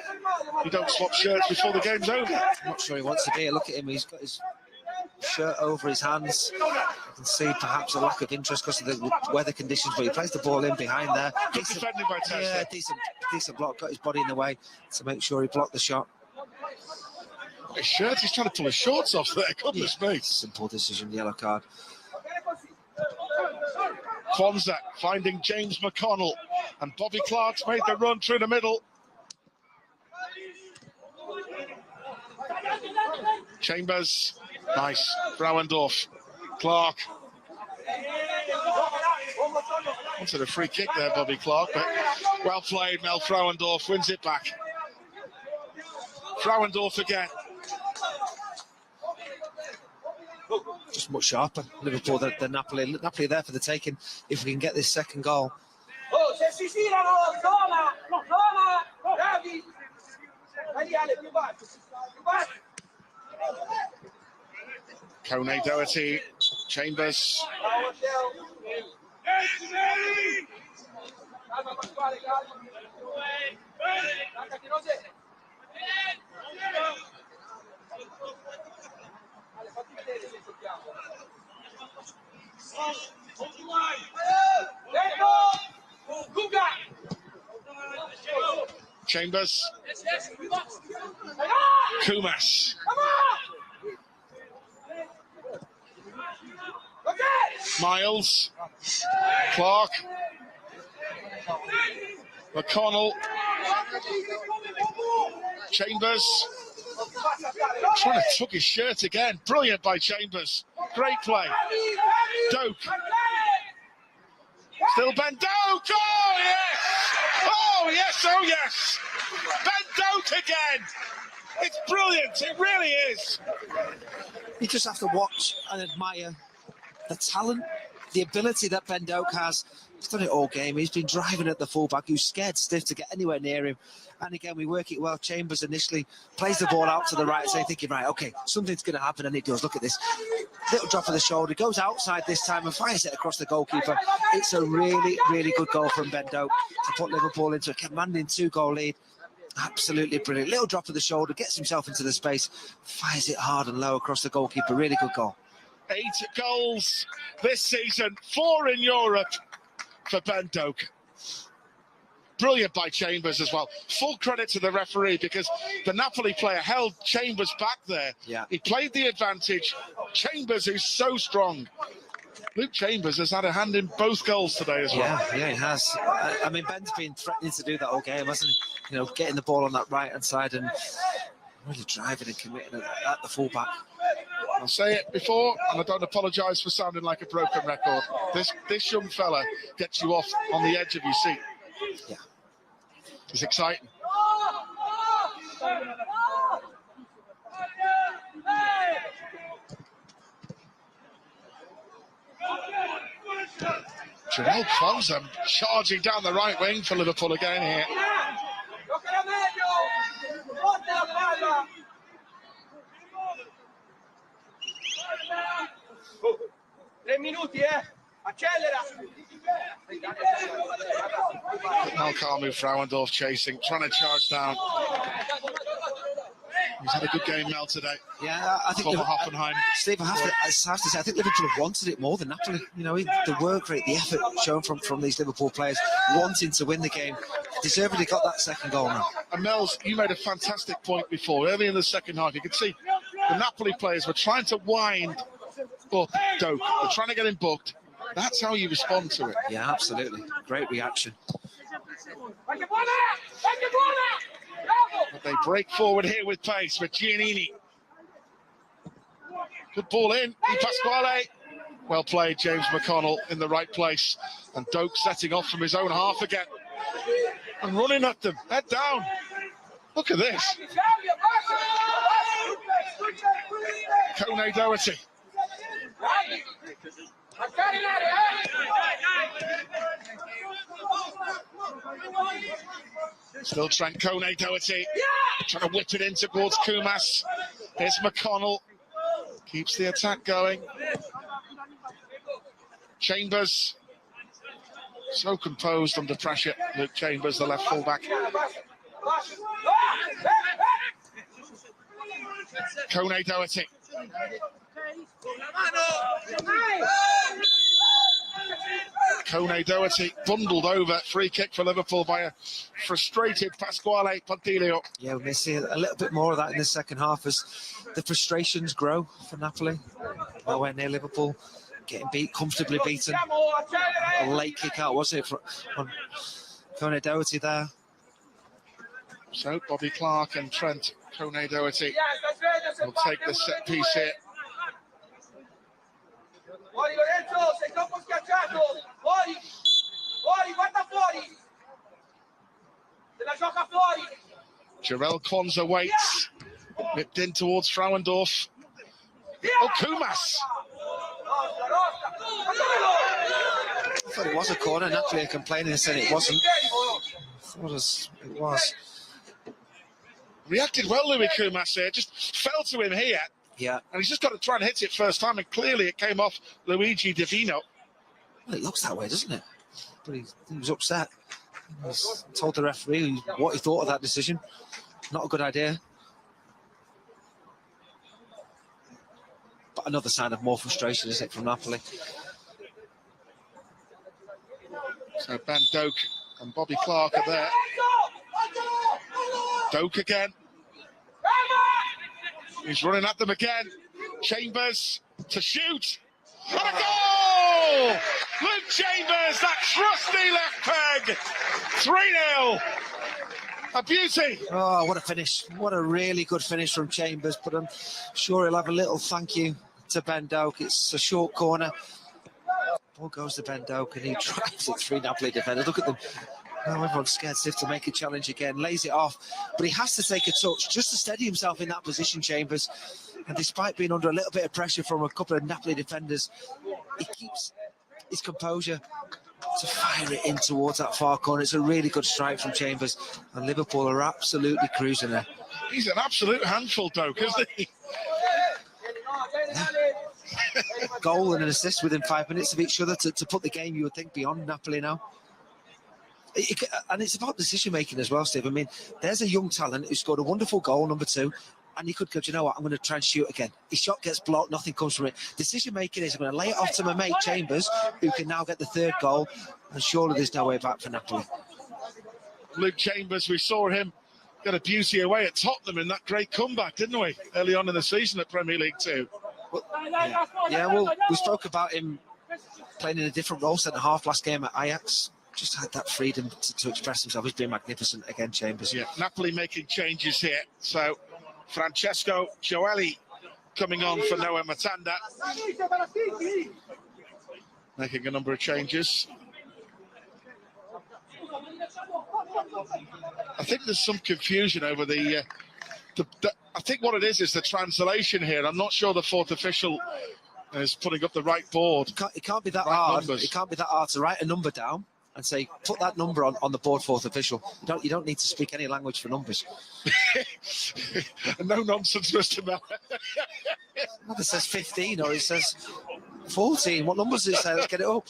You don't swap shirts before the game's over. I'm not sure he wants to be. Look at him, he's got his shirt over his hands. You can see perhaps a lack of interest because of the weather conditions, but he plays the ball in behind there. Good defending by Pesce. Yeah, decent block, got his body in the way to make sure he blocked the shot. His shirt, he's trying to pull his shorts off there, goodness me. Simple decision, yellow card. Kwanzaa finding James McConnell, and Bobby Clark's made the run through the middle. Chambers, nice. Frauendorf, Clark. Wanted a free kick there, Bobby Clark, but well played. Mel Frauendorf wins it back. Frauendorf again. Just much sharper, Liverpool than Napoli. Napoli there for the taking if we can get this second goal. Kone Doherty, Chambers. Chambers. Kumas. Miles. Clark. McConnell. Chambers. Trying to tuck his shirt again. Brilliant by Chambers. Great play. Doak. Still Ben Doak. Oh, yes. Oh, yes. Oh, yes. Ben Doak again. It's brilliant. It really is. You just have to watch and admire the talent, the ability that Ben Doak has. He's done it all game. He's been driving at the fullback who's scared stiff to get anywhere near him. And again, we work it well. Chambers initially plays the ball out to the right, so you're thinking, right, okay, something's going to happen, and it does. Look at this. Little drop of the shoulder, goes outside this time and fires it across the goalkeeper. It's a really, really good goal from Ben Doak to put Liverpool into a commanding 2-goal lead. Absolutely brilliant. Little drop of the shoulder, gets himself into the space, fires it hard and low across the goalkeeper. Really good goal. 8 goals this season, 4 in Europe for Ben Doak. Brilliant by Chambers as well. Full credit to the referee because the Napoli player held Chambers back there. Yeah. He played the advantage. Chambers is so strong. Luke Chambers has had a hand in both goals today as well. Yeah, he has. I mean, Ben's been threatening to do that all game, hasn't he? You know, getting the ball on that right-hand side and really driving and committing at the fullback. I'll say it before, and I don't apologise for sounding like a broken record. This young fella gets you off on the edge of your seat. Yeah. It's exciting. Joel Clemson charging down the right wing for Liverpool again here. Malcolm Frauendorf chasing, trying to charge down. He's had a good game, Mel, today. Yeah, I think Hoffenheim. Steve, I have to say, I think Liverpool have wanted it more than Napoli. You know, the work rate, the effort shown from these Liverpool players, wanting to win the game, deservedly got that second goal now. And Mels, you made a fantastic point before. Early in the second half, you could see the Napoli players were trying to wind up Doak. They're trying to get him booked. That's how you respond to it. Yeah, absolutely. Great reaction. But they break forward here with pace with Giannini. Good ball in. Pasquale. Well played, James McConnell in the right place. And Doak setting off from his own half again. And running at them. Head down. Look at this. Kone Doherty. Still Trent Kone Doherty. Trying to whip it in towards Kumas. Here's McConnell. Keeps the attack going. Chambers. So composed under pressure. Luke Chambers, the left fullback. Kone Doherty. Kone Doherty bundled over. Free kick for Liverpool by a frustrated Pasquale Pontilio. Yeah, we're going to see a little bit more of that in the second half as the frustrations grow for Napoli. Nowhere near Liverpool, getting comfortably beaten. A late kick out, was it, on Kone Doherty there? So Bobby Clark and Trent Kone-Doherty will take the set piece here. Fuori Lorenzo, sei troppo schiacciato. Fuori, fuori, guarda fuori. Se la gioca fuori. Jarell Kwanzaa waits, whipped in towards Frauendorf. Oh, Kumas! I thought it was a corner. Napoli are complaining and saying it wasn't. I thought it was. Reacted well, Louis Kumas here. Just fell to him here. Yeah. And he's just got to try and hit it first time, and clearly it came off Luigi Divino. Well, it looks that way, doesn't it? But he was upset. He's told the referee what he thought of that decision. Not a good idea. But another sign of more frustration, isn't it, from Napoli? So Ben Doak and Bobby Clark are there. Doak again. He's running at them again. Chambers to shoot. And a goal! Luke Chambers, that trusty left peg. 3-0. A beauty. Oh, what a finish. What a really good finish from Chambers. But I'm sure he'll have a little thank you to Ben Doak. It's a short corner. Ball goes to Ben Doak and he drives it through Napoli defenders. Look at them. Oh, everyone's scared stiff to make a challenge again. Lays it off. But he has to take a touch just to steady himself in that position, Chambers. And despite being under a little bit of pressure from a couple of Napoli defenders, he keeps his composure to fire it in towards that far corner. It's a really good strike from Chambers. And Liverpool are absolutely cruising there. He's an absolute handful, Doak, isn't he? Goal and an assist within 5 minutes of each other to put the game, you would think, beyond Napoli now. And it's about decision making as well, Steve. I mean, there's a young talent who scored a wonderful goal, number 2, and he could go, do you know what, I'm going to try and shoot again. His shot gets blocked, nothing comes from it. Decision making is I'm going to lay it off to my mate Chambers, who can now get the 3rd goal, and surely there's no way back for Napoli. Luke Chambers, we saw him get a beauty away at Tottenham in that great comeback, didn't we? Early on in the season at Premier League 2. Well, well, we spoke about him playing in a different role, centre half last game at Ajax. Just had that freedom to express himself. He's been magnificent again, Chambers. Yeah, Napoli making changes here. So Francesco Gioeli coming on for Noah Matanda. Making a number of changes. I think there's some confusion over the I think what it is the translation here. I'm not sure the 4th official is putting up the right board. It can't be that right hard. Numbers. It can't be that hard to write a number down and say, put that number on the board, 4th official. You don't need to speak any language for numbers. No nonsense, Mr. Mel. It says 15 or it says 14. What numbers does it say? Let's get it up.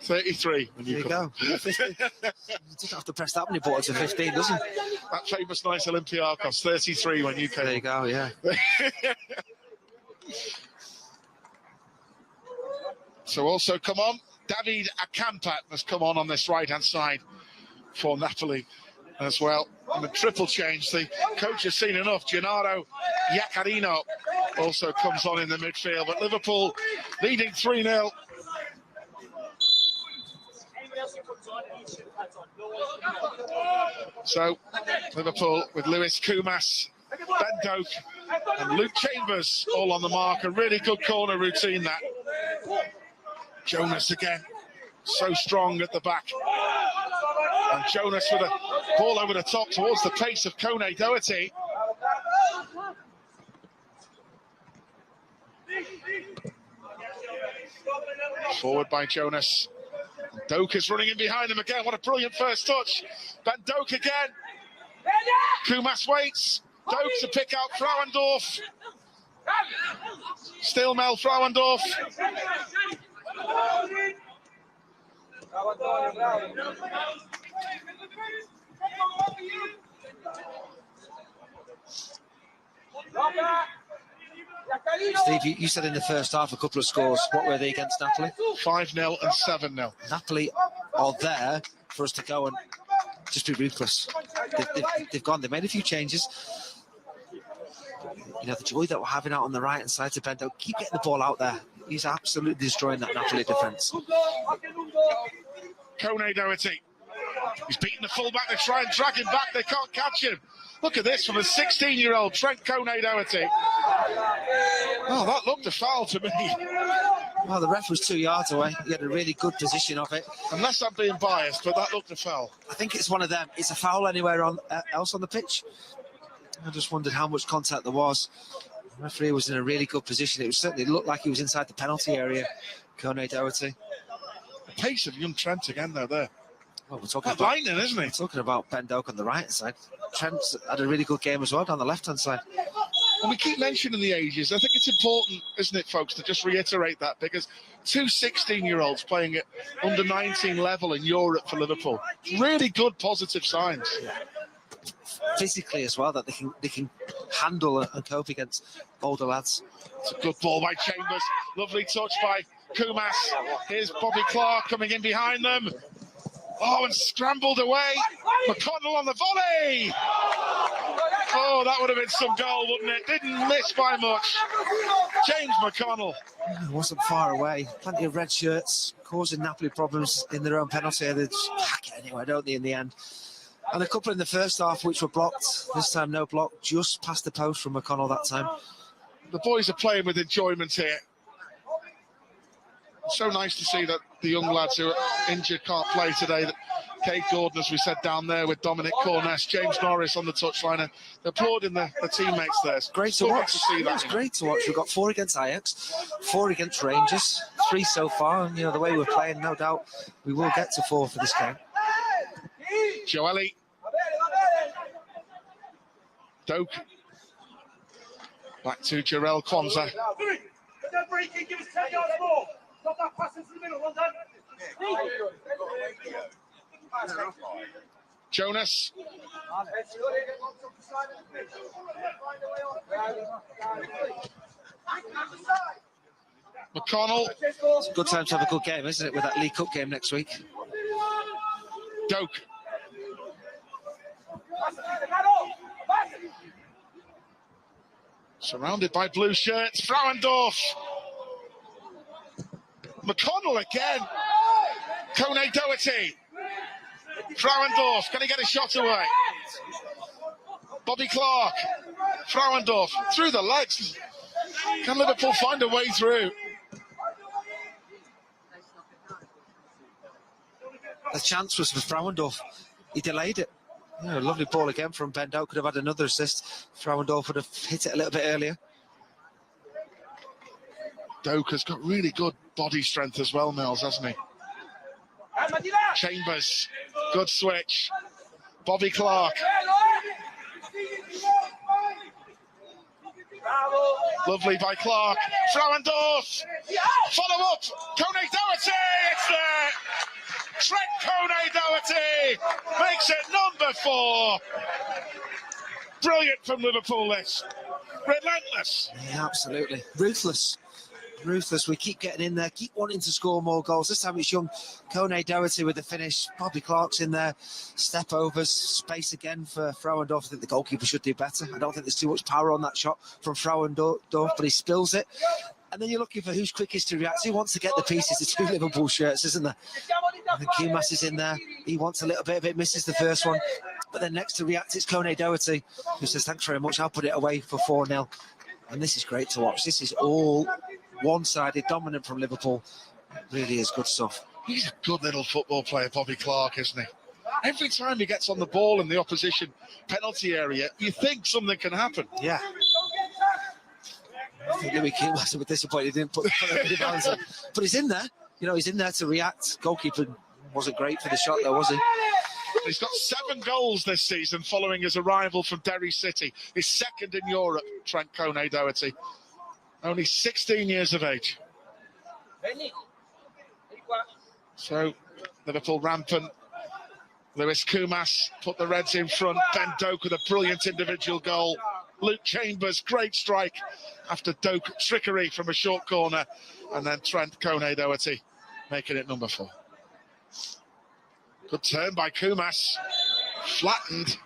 33 when you go. You don't have to press that many buttons to 15, doesn't it? That famous nice Olympiacos, 33 when you came. There you go, yeah. So also come on, David Akampa has come on this right-hand side for Napoli as well. And the triple change, the coach has seen enough. Gennaro Iaccarino also comes on in the midfield, but Liverpool leading 3-0. So Liverpool with Lewis Kumas, Ben Doak and Luke Chambers all on the mark. A really good corner routine that. Jonas again, so strong at the back. And Jonas with a ball over the top towards the pace of Kone-Doherty. Forward by Jonas. Doak is running in behind him again. What a brilliant first touch. Ben Doak again. Kumas waits. Doak to pick out Frauendorf. Still Mel Frauendorf. Steve, you said in the first half a couple of scores. What were they against Napoli? 5-0 and 7-0. Napoli are there for us to go and just be ruthless. They've gone. They made a few changes. You know, the joy that we're having out on the right-hand side to Bendo. Keep getting the ball out there. He's absolutely destroying that Napoli defence. Kone-Doherty. He's beaten the fullback. They try and drag him back. They can't catch him. Look at this from a 16-year-old Trent Kone-Doherty. Oh, that looked a foul to me. Well, the ref was 2 yards away. He had a really good position of it. Unless I'm being biased, but that looked a foul. I think it's one of them. It's a foul anywhere else on the pitch. I just wondered how much contact there was. The referee was in a really good position. It certainly looked like he was inside the penalty area, Kone-Doherty. The pace of young Trent again, though, there. Well, we're talking That's about, lightning, isn't he? we're talking about Ben Doak on the right side. Trent's had a really good game as well down the left-hand side. And we keep mentioning the ages. I think it's important, isn't it, folks, to just reiterate that, because two 16-year-olds playing at under 19 level in Europe for Liverpool. Really good positive signs. Physically as well, that they can handle and cope against older lads. It's a good ball by Chambers. Lovely touch by Kumas. Here's Bobby Clark coming in behind them. Oh, and scrambled away. McConnell on the volley. Oh, that would have been some goal, wouldn't it? Didn't miss by much. James McConnell. Wasn't far away. Plenty of red shirts causing Napoli problems in their own penalty area. They just hack it anyway, don't they, in the end? And a couple in the first half which were blocked. This time no block, just past the post from McConnell that time. The boys are playing with enjoyment here. It's so nice to see that the young lads who are injured can't play today. Kate Gordon, as we said, down there with Dominic Corness, James Norris on the touchline. They're applauding the teammates there. It's great to watch. It's great to watch. We've got 4 against Ajax, 4 against Rangers, 3 so far. And, you know, the way we're playing, no doubt we will get to 4 for this game. Joeli. Doak. Back to Jarell Kwanzaa. Jonas. McConnell. It's a good time to have a good game, isn't it, with that League Cup game next week? Doak. Surrounded by blue shirts, Frauendorf. McConnell again. Kone-Doherty. Frauendorf, can he get a shot away? Bobby Clark. Frauendorf, through the legs. Can Liverpool find a way through? The chance was for Frauendorf. He delayed it. Yeah, a lovely ball again from Ben Doak. Could have had another assist. Frauendorf would have hit it a little bit earlier. Doak has got really good body strength as well, Mills, hasn't he? Chambers, good switch. Bobby Clark. Lovely by Clark. Frauendorf. Follow up. Kone-Doherty. It's there. Trent Kone-Doherty makes it number 4. Brilliant from Liverpool, this. Relentless. Yeah, absolutely. Ruthless. Ruthless. We keep getting in there, keep wanting to score more goals. This time it's young Kone-Doherty with the finish. Bobby Clark's in there. Step overs. Space again for Frauendorf. I think the goalkeeper should do better. I don't think there's too much power on that shot from Frauendorf, but he spills it. And then you're looking for who's quickest to react. Who wants to get the pieces? The 2 Liverpool shirts, isn't there? I think Kumas is in there. He wants a little bit of it, misses the first one. But then next to react, it's Kone-Doherty, who says, thanks very much, I'll put it away for 4-0. And this is great to watch. This is all one-sided, dominant from Liverpool. It really is good stuff. He's a good little football player, Bobby Clark, isn't he? Every time he gets on the ball in the opposition penalty area, you think something can happen. Yeah. I think Louis Keane was a bit disappointed he didn't put the balance in. But he's in there. You know, he's in there to react. Goalkeeper wasn't great for the shot, though, was he? He's got 7 goals this season following his arrival from Derry City. His second in Europe, Trent Kone-Doherty. Only 16 years of age. So, Liverpool rampant. Lewis Kumas put the Reds in front. Ben Doak with a brilliant individual goal. Luke Chambers, great strike after Doak trickery from a short corner. And then Trent Kone-Doherty making it number 4. Good turn by Kumas. Flattened.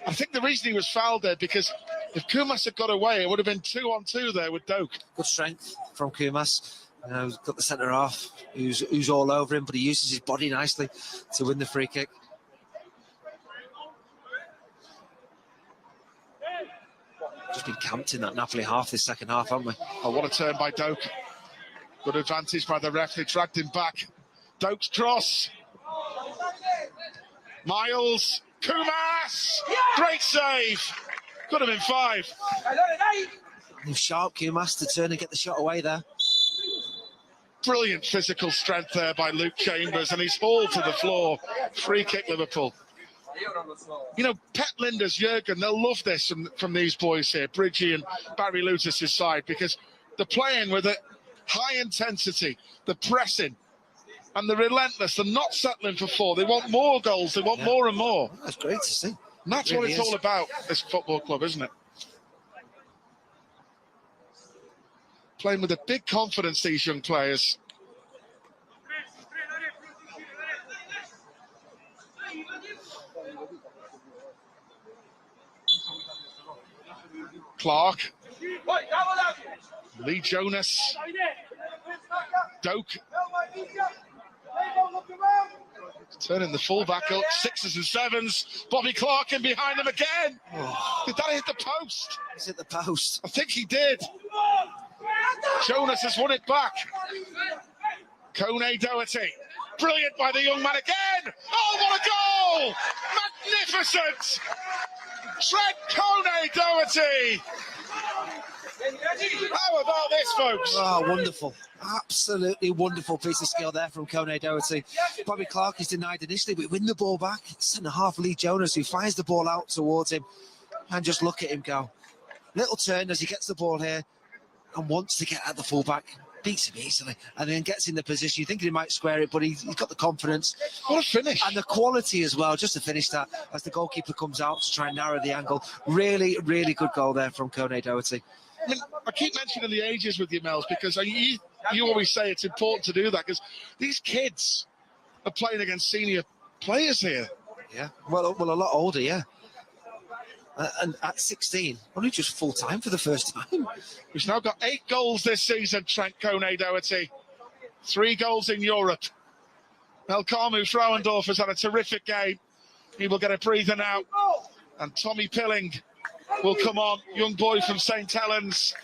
I think the reason he was fouled there, because if Kumas had got away, it would have been 2-on-2 there with Doak. Good strength from Kumas. You know, he's got the centre half who's all over him, but he uses his body nicely to win the free kick. Just been camped in that Napoli half this second half, haven't we? Oh, what a turn by Doak. Good advantage by the ref. They dragged him back. Doak's cross. Miles. Kumas. Great save. Could have been 5. Sharp Kumas to turn and get the shot away there. Brilliant physical strength there by Luke Chambers, and he's hauled to the floor. Free kick, Liverpool. You know, Pep Linders, Jurgen, they'll love this from these boys here, Bridgie and Barry Lutis' side, because they're playing with a high intensity, the pressing, and the relentless. They're not settling for 4. They want more goals. They want more and more. That's great to see. And that's Really what it's is. all about, this football club, isn't it? Playing with a big confidence, these young players. Clark. Lee Jonas. Doak. Turning the fullback up. 6s and 7s. Bobby Clark in behind him again. Oh. Did that hit the post? He's hit the post. I think he did. Jonas has won it back. Kone Doherty. Brilliant by the young man again. Oh, what a goal! Magnificent! Trent Kone Doherty. How about this, folks? Oh, wonderful. Absolutely wonderful piece of skill there from Kone Doherty. Bobby Clark is denied initially, but win the ball back. Centre-half Lee Jonas, who fires the ball out towards him. And just look at him go. Little turn as he gets the ball here and wants to get at the fullback. Beats him easily and then gets in the position. You think he might square it, but he's got the confidence. What a finish. And the quality as well, just to finish that, as the goalkeeper comes out to try and narrow the angle. Really, really good goal there from Kone Doherty. I mean, I keep mentioning the ages with you, Mels, because you always say it's important to do that, because these kids are playing against senior players here. Yeah, well, a lot older, yeah. And at 16, only just full time for the first time. He's now got 8 goals this season, Trent Kone Doherty. 3 goals in Europe. Melkamu Frauendorf has had a terrific game. He will get a breather now. And Tommy Pilling will come on, young boy from St Helens.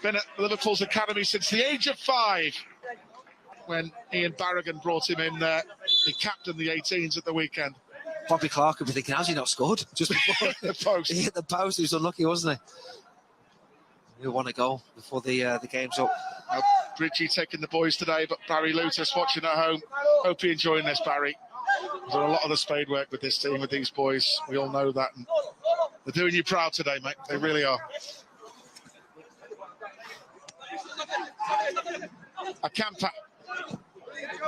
Been at Liverpool's academy since the age of 5. When Ian Barragan brought him in there, he captained the 18s at the weekend. Bobby Clark would be thinking, how's he not scored? Just before The post. he hit the post, he was unlucky, wasn't he? He won a goal before the game's up. Bridgie taking the boys today, but Barry Lutis watching at home. Hope you're enjoying this, Barry. There's done a lot of the spade work with this team, with these boys. We all know that. And they're doing you proud today, mate. They really are. Akampa.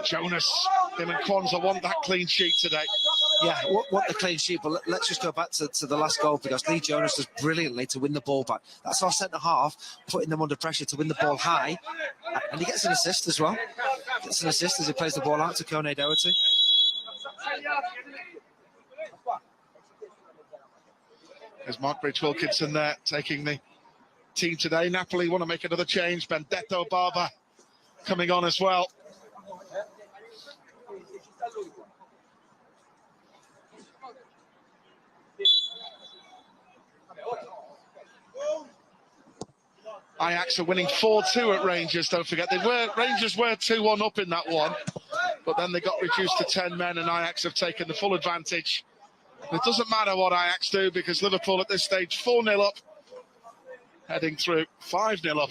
Jonas. Him and Kwanzaa want that clean sheet today. Yeah, what the clean sheet, but let's just go back to the last goal, because Lee Jonas does brilliantly to win the ball back. That's our centre-half, putting them under pressure to win the ball high, and he gets an assist as well. Gets an assist as he plays the ball out to Kone Doherty. There's Mark Bridge-Wilkinson there, taking the team today. Napoli want to make another change. Benedetto Barba coming on as well. Ajax are winning 4-2 at Rangers, don't forget. Rangers were 2-1 up in that one, but then they got reduced to 10 men, and Ajax have taken the full advantage. And it doesn't matter what Ajax do, because Liverpool at this stage 4-0 up, heading through 5-0 up.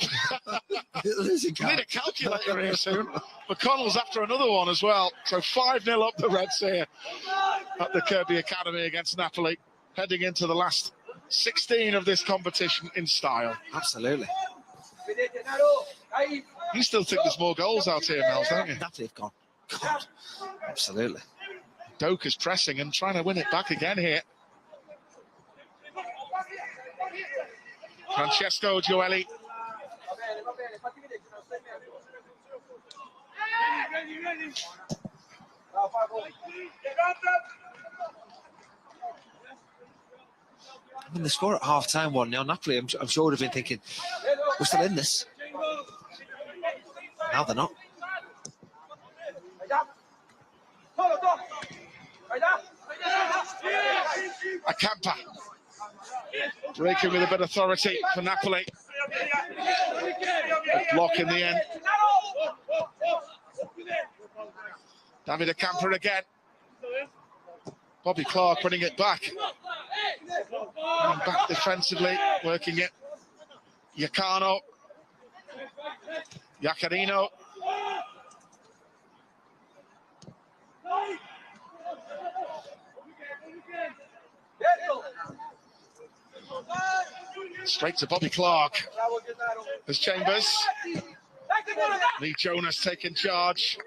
We need a calculator here soon. McConnell's after another one as well. So 5-0 up the Reds here at the Kirby Academy against Napoli, heading into the last 16 of this competition in style. Absolutely. You still think there's more goals out here, Mels, don't you? Napoli have gone. God, absolutely. Doak is pressing and trying to win it back again here. Francesco Gioeli. I mean, the score at half-time 1-0. Napoli, I'm sure would have been thinking, we're still in this. Now they're not. Akampa. breaking with a bit of authority for Napoli. A block in the end. Davide Camper again. Bobby Clark winning it back. And back defensively, working it. Iaccarino. Straight to Bobby Clark. There's Chambers. Lee Jonas taking charge.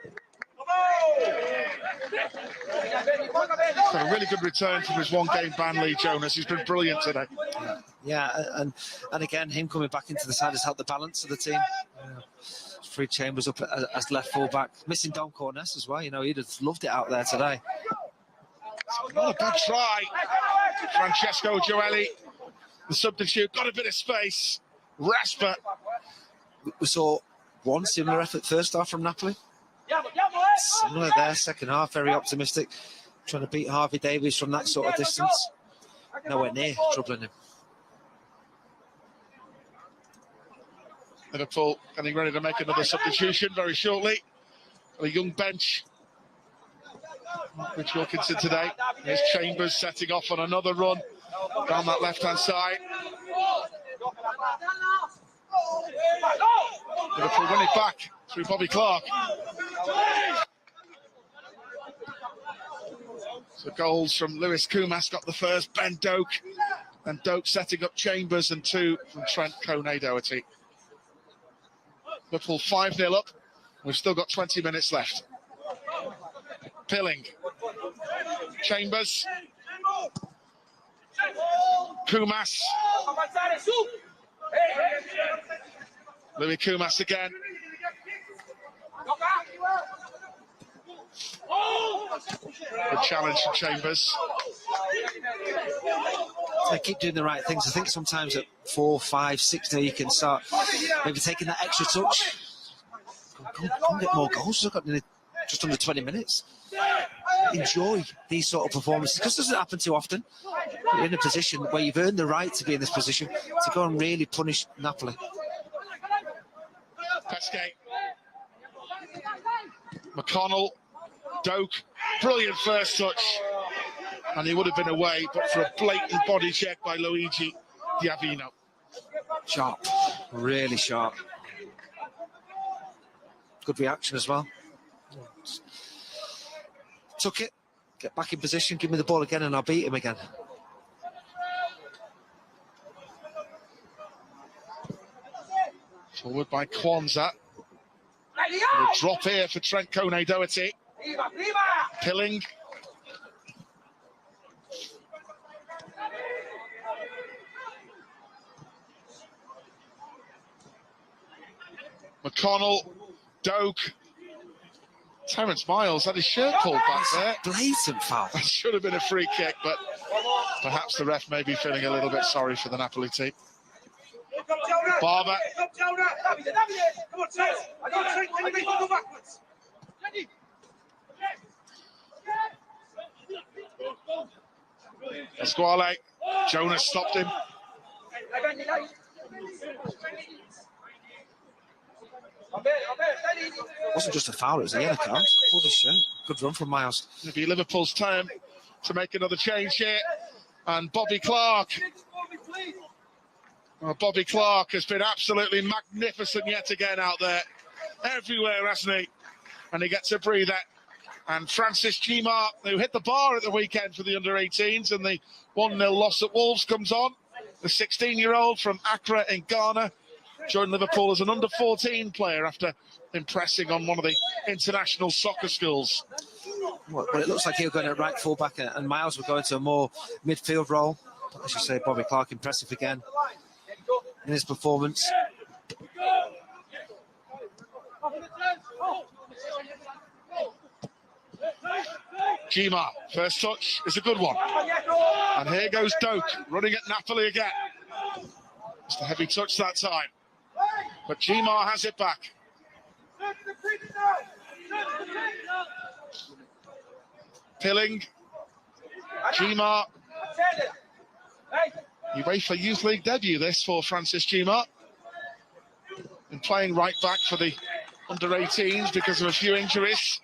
He's got a really good return from his one-game ban, Lee Jonas. He's been brilliant today. Yeah, and again, him coming back into the side has helped the balance of the team. Free Chambers up as left full-back. Missing Don Corness as well. You know, he'd have loved it out there today. Not a bad try. Francesco Gioelli, the substitute, got a bit of space. Rasper. We saw one similar effort first half from Napoli. Similar there, second half, very optimistic. Trying to beat Harvey Davies from that sort of distance. Nowhere near troubling him. Liverpool getting ready to make another substitution very shortly. A young bench. Rich Wilkinson today. Here's Chambers setting off on another run down that left-hand side. Liverpool win it back through Bobby Clark. So goals from Lewis Kumas got the first, Ben Doak, and Doak setting up Chambers, and two from Trent Kone-Doherty. Liverpool 5-0 up. We've still got 20 minutes left. Pilling. Chambers. Kumas. Louis Kumas again. Good challenge from Chambers. They keep doing the right things. I think sometimes at 4, 5, 6 now you can start maybe taking that extra touch. Come get more goals. I've got just under 20 minutes. Enjoy these sort of performances because it doesn't happen too often. You're in a position where you've earned the right to be in this position to go and really punish Napoli. Pesquet. McConnell. Doak. Brilliant first touch. And he would have been away, but for a blatant body check by Luigi Diavino. Sharp. Really sharp. Good reaction as well. Took it. Get back in position. Give me the ball again and I'll beat him again. Forward by Kwanzaa. A drop here for Trent Kone-Doherty. Pilling. McConnell. Doak. Terence Miles had his shirt pulled back there. Blatant foul. That should have been a free kick, but perhaps the ref may be feeling a little bit sorry for the Napoli team. Barber. Pasquale. Jonas stopped him. It wasn't just a foul, it was a yellow card. Holy shit. Good run from Miles. It'll be Liverpool's turn to make another change here. And Bobby Clark. Well, Bobby Clark has been absolutely magnificent yet again out there. Everywhere, hasn't he? And he gets a breather. And Francis Gimar, who hit the bar at the weekend for the under-18s, and the 1-0 loss at Wolves comes on. The 16-year-old from Accra in Ghana joined Liverpool as an under-14 player after impressing on one of the international soccer schools. Well, it looks like he was going at right full-back and Miles will go into a more midfield role. As you say, Bobby Clark impressive again in his performance. Gimar, first touch is a good one. And here goes Doak, running at Napoli again. Just a heavy touch that time. But Gimar has it back. Pilling. Gimar. UEFA Youth League debut this for Francis Gmart. And playing right back for the under-18s because of a few injuries.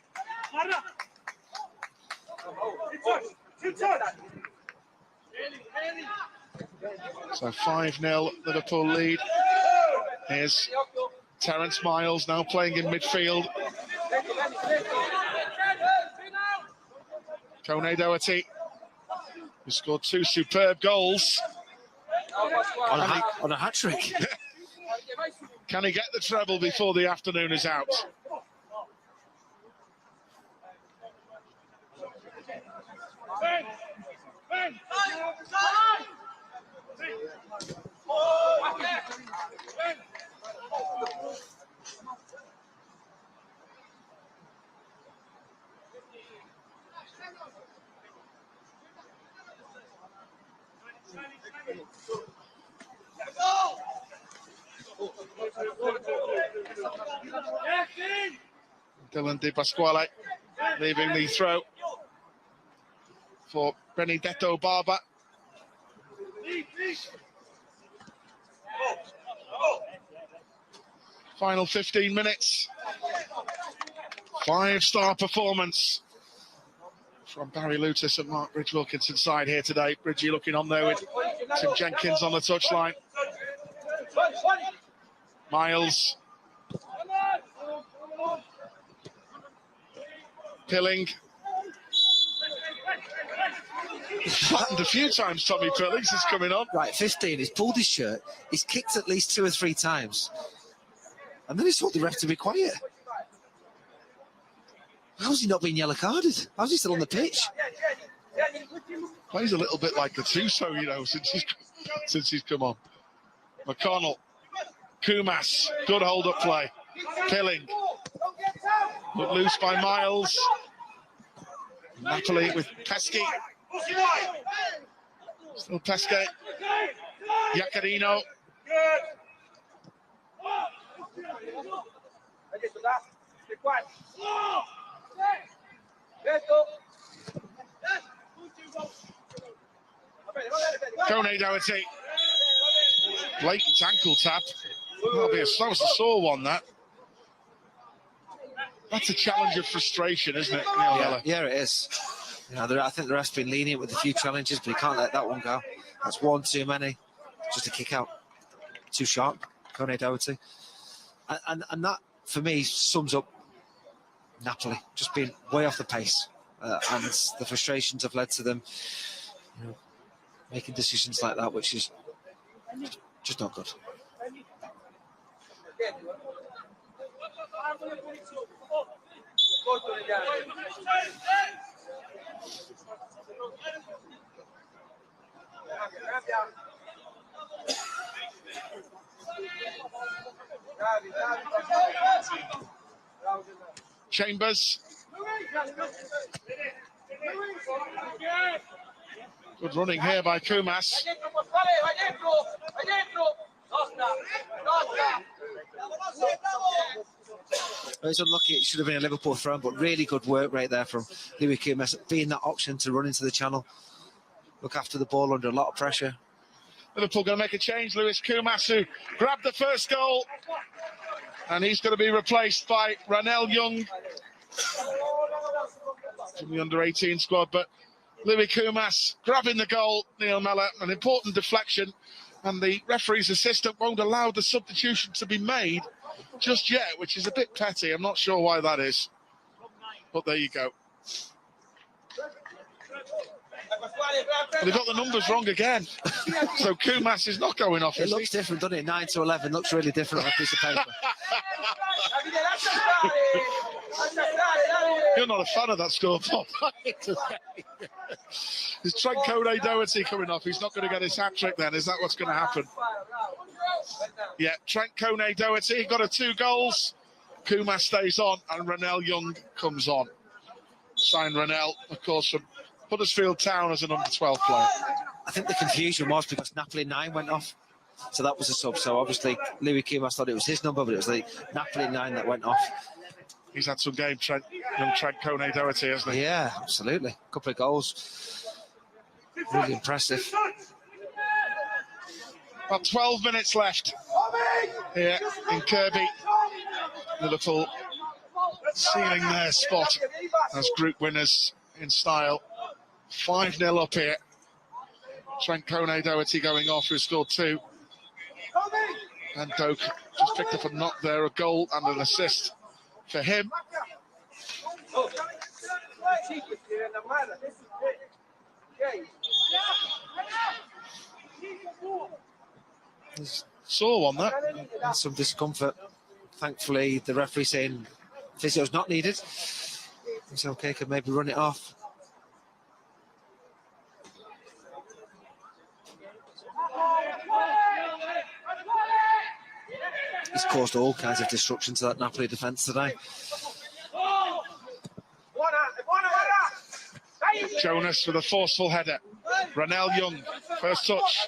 So 5-0 Liverpool lead. Here's Terence Miles now playing in midfield. Kone Doherty, who scored 2 superb goals. On a hat-trick. Can he get the treble before the afternoon is out? Dylan Di Pasquale leaving the throw for Benedetto Barba. Final 15 minutes. 5-star performance from Barry Lutis and Mark Bridge Wilkinson side here today. Bridgie looking on there with Tim Jenkins on the touchline. Miles. Pilling. He's flattened a few times, Tommy Pilling, since coming on. Right, 15, he's pulled his shirt, he's kicked at least 2 or 3 times. And then he's told the ref to be quiet. How's he not been yellow carded? How's he still on the pitch? Plays a little bit like Gattuso, you know, since he's come on. McConnell. Kumas, good hold-up play. Pilling. Put loose by Miles. Napoli with Pesky. Still Pesky. Iacarino. Kone Doherty. Blatant ankle tap. That'll be that was a sore one, that. That's a challenge of frustration, isn't it, Neil Miller? Yeah, it is. You know, I think the ref's been lenient with a few challenges, but he can't let that one go. That's one too many. Just a kick out. Too sharp, Kone Doherty. And that, for me, sums up Napoli. Just being way off the pace. And the frustrations have led to them, you know, making decisions like that, which is just not good. Chambers. Good running here by Kumas. It's unlucky, it should have been a Liverpool throw, but really good work right there from Louis Kumas, being that option to run into the channel, look after the ball under a lot of pressure. Liverpool going to make a change. Louis Kumas, who grabbed the first goal, and he's going to be replaced by Ranel Young from the under-18 squad. But Louis Kumas grabbing the goal, Neil Mellor, an important deflection, and the referee's assistant won't allow the substitution to be made just yet, which is a bit petty. I'm not sure why that is, but there you go. They've got the numbers wrong again. So Kumas is not going off. It looks different, doesn't it? 9 to 11 looks really different on a piece of paper. You're not a fan of that score, Paul. Is Trent Kone Doherty coming off? He's not going to get his hat-trick then. Is that what's going to happen? Yeah, Trent Kone Doherty got 2 goals. Kumas stays on and Ranel Young comes on. Signed Ranel, of course, from Huddersfield Town as an under-12 player. I think the confusion was because Napoli 9 went off, so that was a sub. So obviously Louis Kumas thought it was his number, but it was the Napoli 9 that went off. He's had some game, young Trent Kone Doherty, hasn't he? Yeah, absolutely. A couple of goals. Really impressive. About 12 minutes left here in Kirby. Liverpool sealing their spot as group winners in style. 5-0 up here. Trent Kone-Doherty going off, who scored 2. And Doak just picked up a knock there, a goal and an assist for him. Saw one there. And some discomfort. Thankfully, the referee saying physio's not needed. It's okay, could maybe run it off. He's caused all kinds of disruption to that Napoli defence today. Jonas with a forceful header. Ronell Young, first touch.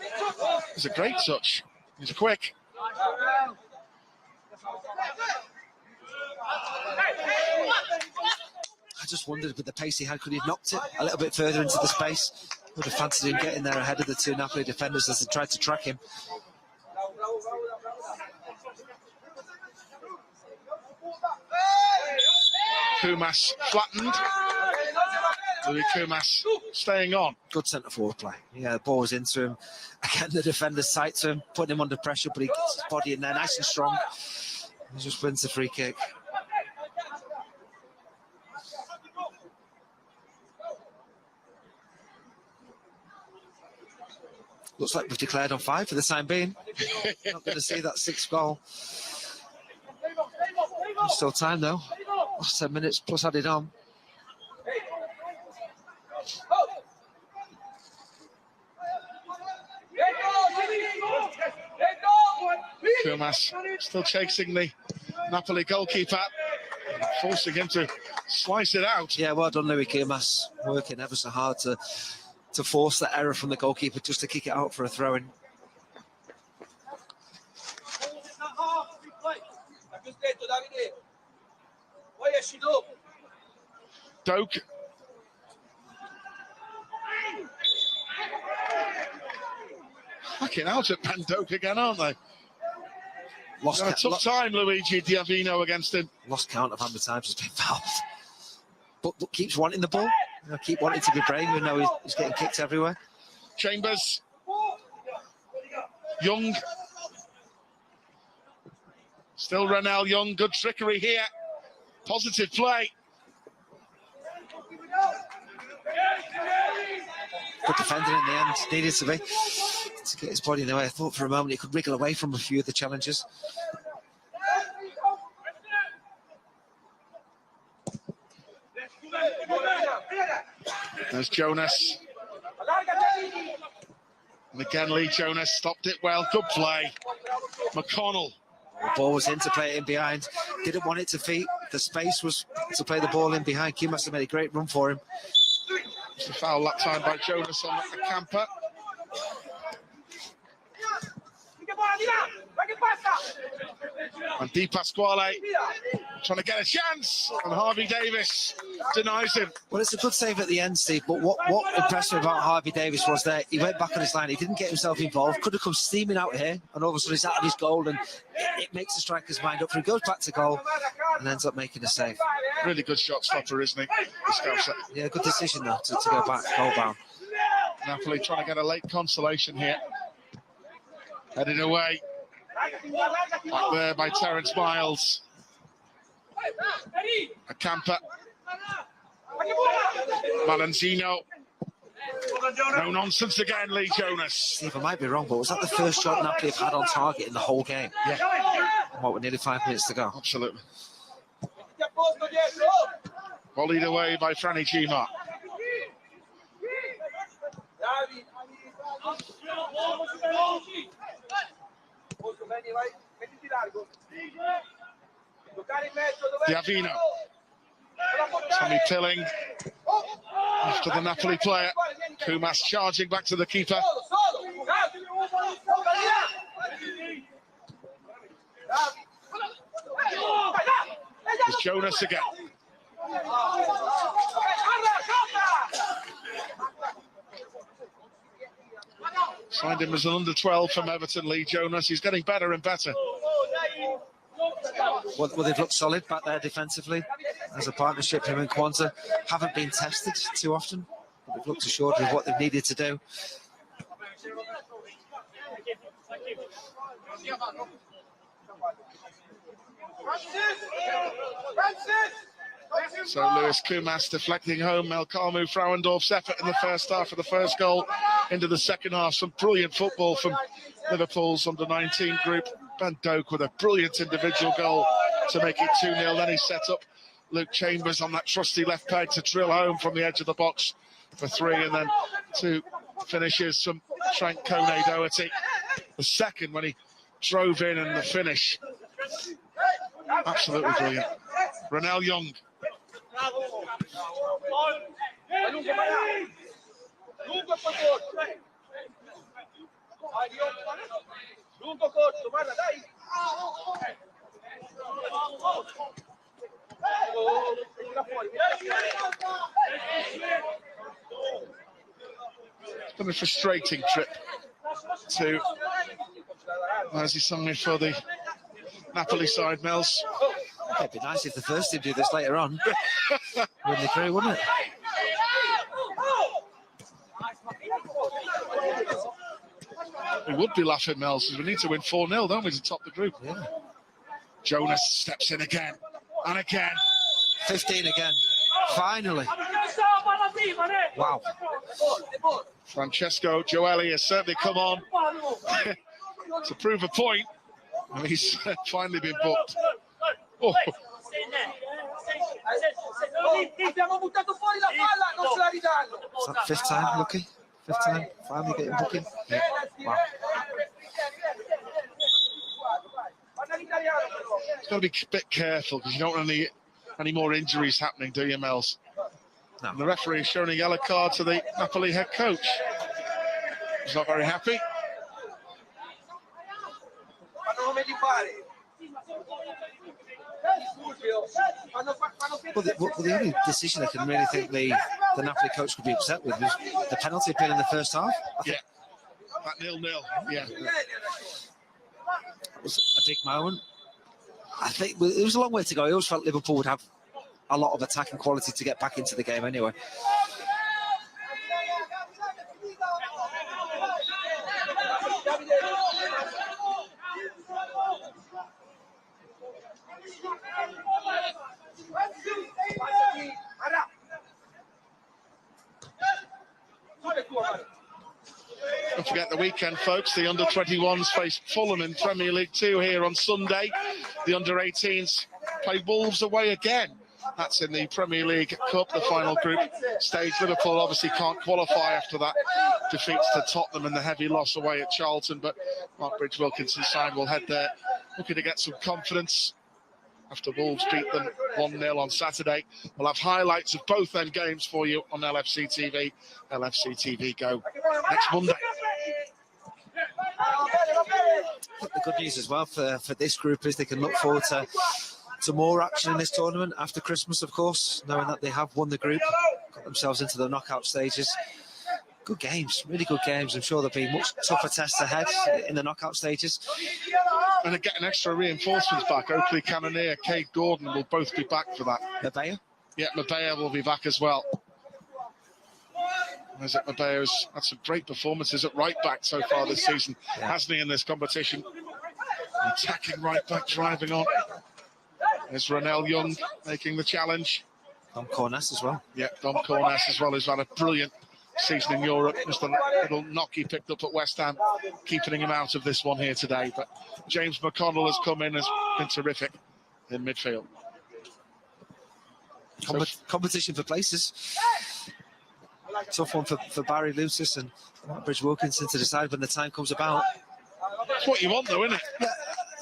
It's a great touch. He's quick. I just wondered with the pace he had, could he have knocked it a little bit further into the space? Would have fancied him getting there ahead of the 2 Napoli defenders as they tried to track him. Kumas flattened. Louis Kumas staying on. Good centre forward play. Yeah, the ball was into him. Again, the defender's sight to him, putting him under pressure, but he gets his body in there nice and strong. He just wins the free kick. Looks like we've declared on 5 for the time being. Not going to see that 6th goal. There's still time though. 10 minutes plus added on. Kumas still chasing the Napoli goalkeeper, forcing him to slice it out. Yeah, well done, Louis Kumas. Working ever so hard to force that error from the goalkeeper just to kick it out for a throw-in. Doak. Fucking out at Ben Doak again, aren't they? Lost a tough time, Luigi Diavino, against him. Lost count of how many times he's been fouled. But keeps wanting the ball. You know, keep wanting to be brave, even though he's getting kicked everywhere. Chambers. Young. Still Ronell Young. Good trickery here. Positive play. Good defending in the end. Needed to be. To get his body in the way. I thought for a moment he could wriggle away from a few of the challenges. There's Jonas. And again, Lee Jonas stopped it well. Good play. McConnell. The ball was in to play it in behind. Didn't want it to feet. The space was to play the ball in behind. Kumas have made a great run for him. It's a foul that time by Jonas on the camper. And Di Pasquale trying to get a chance, and Harvey Davis denies him. Well, it's a good save at the end, Steve, but what impressed me about Harvey Davis was that he went back on his line, he didn't get himself involved, could have come steaming out here, and all of a sudden he's out of his goal, and it makes the striker's mind up, he goes back to goal and ends up making a save. Really good shot stopper, isn't he? Yeah, good decision though, to go back, goal bound. Napoli trying to get a late consolation here. Headed away. Back there by Terence Miles. A camper. Malanzino. No nonsense again, Lee Jonas. Steve, I might be wrong, but was that the first shot Napoli have had on target in the whole game? Yeah. What, with nearly 5 minutes to go? Absolutely. Volleyed away by Franny Gima. Diavino. Tommy Pilling after the Napoli player. Kumas charging back to the keeper. It's Jonas again. Signed him as an under-12 from Everton, Lee Jonas. He's getting better and better. Well, they've looked solid back there defensively as a partnership. Him and Kwanzaa haven't been tested too often, but they've looked assured with what they've needed to do. So Lewis Kumas deflecting home Melkamu Frauendorf's effort in the first half for the first goal into the second half. Some brilliant football from Liverpool's under-19 group. Ben Doak with a brilliant individual goal to make it 2-0. Then he set up Luke Chambers on that trusty left peg to drill home from the edge of the box for 3, and then 2 finishes from Frank Kone Doherty. The second when he drove in, and the finish absolutely brilliant. Ronel Young. It's been a frustrating trip to Merseyside for the Napoli side, Mels. It'd be nice if the first team do this later on. Win the crew, wouldn't it? We would be laughing, Mels, because we need to win 4-0, don't we, to top the group? Yeah. Jonas steps in again and again. 15 again. Finally. Wow. Francesco Joelli has certainly come on to prove a point, and he's finally been booked. Oh. Is that 5th time, Lucky? 5th time, finally getting booking. Yeah. Wow. You've got to be a bit careful because you don't want any more injuries happening, do you, Mels? No. And the referee is showing a yellow card to the Napoli head coach. He's not very happy. Well, the only decision I can really think the Napoli coach could be upset with was the penalty pin in the first half. Yeah, that 0-0. Yeah, It was a big moment. I think it was a long way to go. I always felt Liverpool would have a lot of attacking quality to get back into the game anyway. Don't forget the weekend, folks. The under-21s face Fulham in Premier League 2 here on Sunday. The under-18s play Wolves away again. That's in the Premier League Cup, the final group stage. Liverpool obviously can't qualify after that defeats to Tottenham and the heavy loss away at Charlton, but Mark Bridge-Wilkinson's side will head there, looking to get some confidence after Wolves beat them 1-0 on Saturday. We'll have highlights of both them games for you on LFC TV. LFC TV Go next Monday. The good news as well for this group is they can look forward to more action in this tournament after Christmas, of course, knowing that they have won the group, got themselves into the knockout stages. Good games, really good games. I'm sure there'll be much tougher tests ahead in the knockout stages. And they're getting extra reinforcements back. Oakley Cannoneer, Cade Gordon will both be back for that. Mabea? Yeah, Mabea will be back as well. Isaac Mabea's had some great performances at right back so far this season, hasn't he, in this competition? Attacking right back, driving on. There's Ronel Young making the challenge. Dom Cornes as well. Yeah, Dom Cornes as well, who's had a brilliant season in Europe. Just a little knock he picked up at West Ham, keeping him out of this one here today. But James McConnell has come in, has been terrific in midfield. Competition for places. Tough one for Barry Lucis and Bridge Wilkinson to decide when the time comes about. That's what you want, though, isn't it?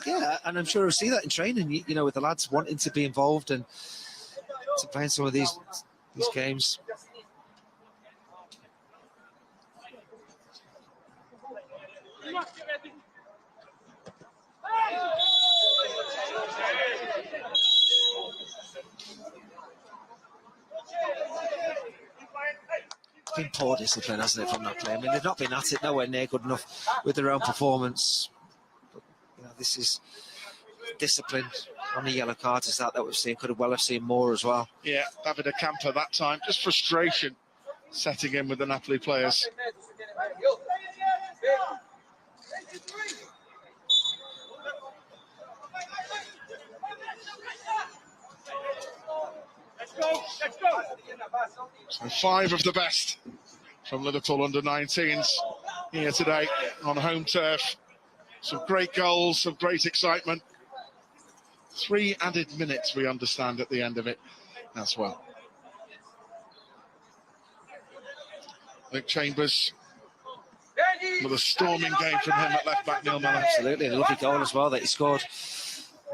Yeah, and I'm sure we'll see that in training, you know, with the lads wanting to be involved and to play in some of these games. been poor discipline, hasn't it, from Napoli? I mean, they've not been at it, nowhere near good enough with their own performance. But, you know, this is discipline on the yellow cards is that we've seen. Could have well have seen more as well. Yeah, Davide Campa that time. Just frustration setting in with the Napoli players. So 5 of the best from Liverpool under-19s here today on home turf. Some great goals, some great excitement. 3 added minutes, we understand, at the end of it as well. Luke Chambers with a storming game from him at left back, Neil Mellor. Absolutely, a lovely goal as well that he scored.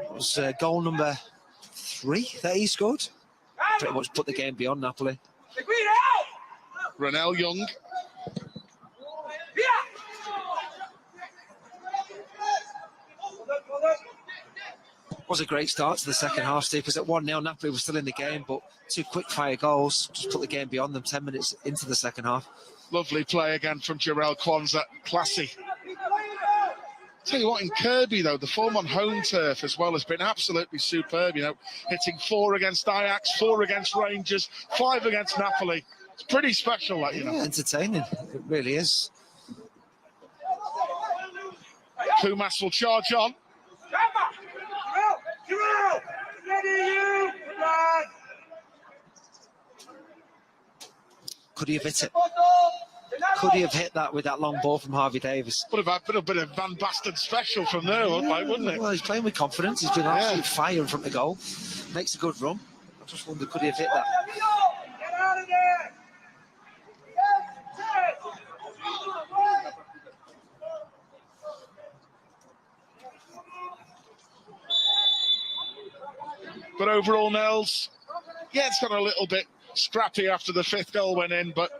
It was goal number 3 that he scored. Pretty much put the game beyond Napoli. Ronell Young. Was a great start to the second half, Steve, because at 1-0 Napoli was still in the game, but 2 quick-fire goals just put the game beyond them 10 minutes into the second half. Lovely play again from Jarell Kwanzaa. Classy. Tell you what, in Kirby, though, the form on home turf as well has been absolutely superb. You know, hitting 4 against Ajax, 4 against Rangers, 5 against Napoli. It's pretty special, that, you know. Yeah, entertaining. It really is. Kumas will charge on. Could he have hit it? Could he have hit that with that long ball from Harvey Davis? Would have had a bit of Van Basten special from there, wouldn't it? Well, he's playing with confidence. He's been absolute fire in front of the goal. Makes a good run. I just wonder, could he have hit that? Get out of there! But overall, Nels, yeah, it's got a little bit scrappy after the 5th goal went in, but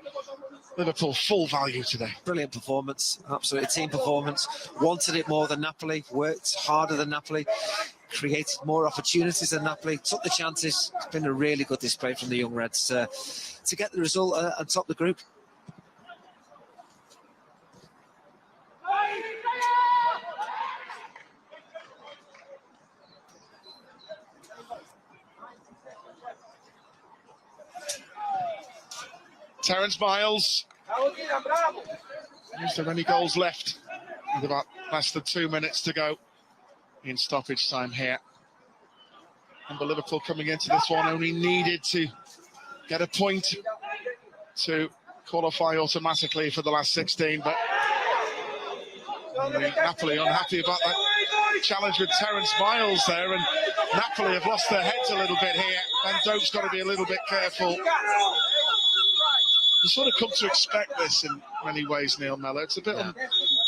Liverpool full value today. Brilliant performance, absolutely team performance. Wanted it more than Napoli, worked harder than Napoli, created more opportunities than Napoli, took the chances. It's been a really good display from the young Reds to get the result and top the group. Terence Miles. Is there any goals left? With about less than 2 minutes to go in stoppage time here. And Liverpool coming into this one only needed to get a point to qualify automatically for the last 16, but Napoli unhappy about that challenge with Terence Miles there, and Napoli have lost their heads a little bit here. And Doak's got to be a little bit careful. You sort of come to expect this in many ways, Neil Mellor. It's a bit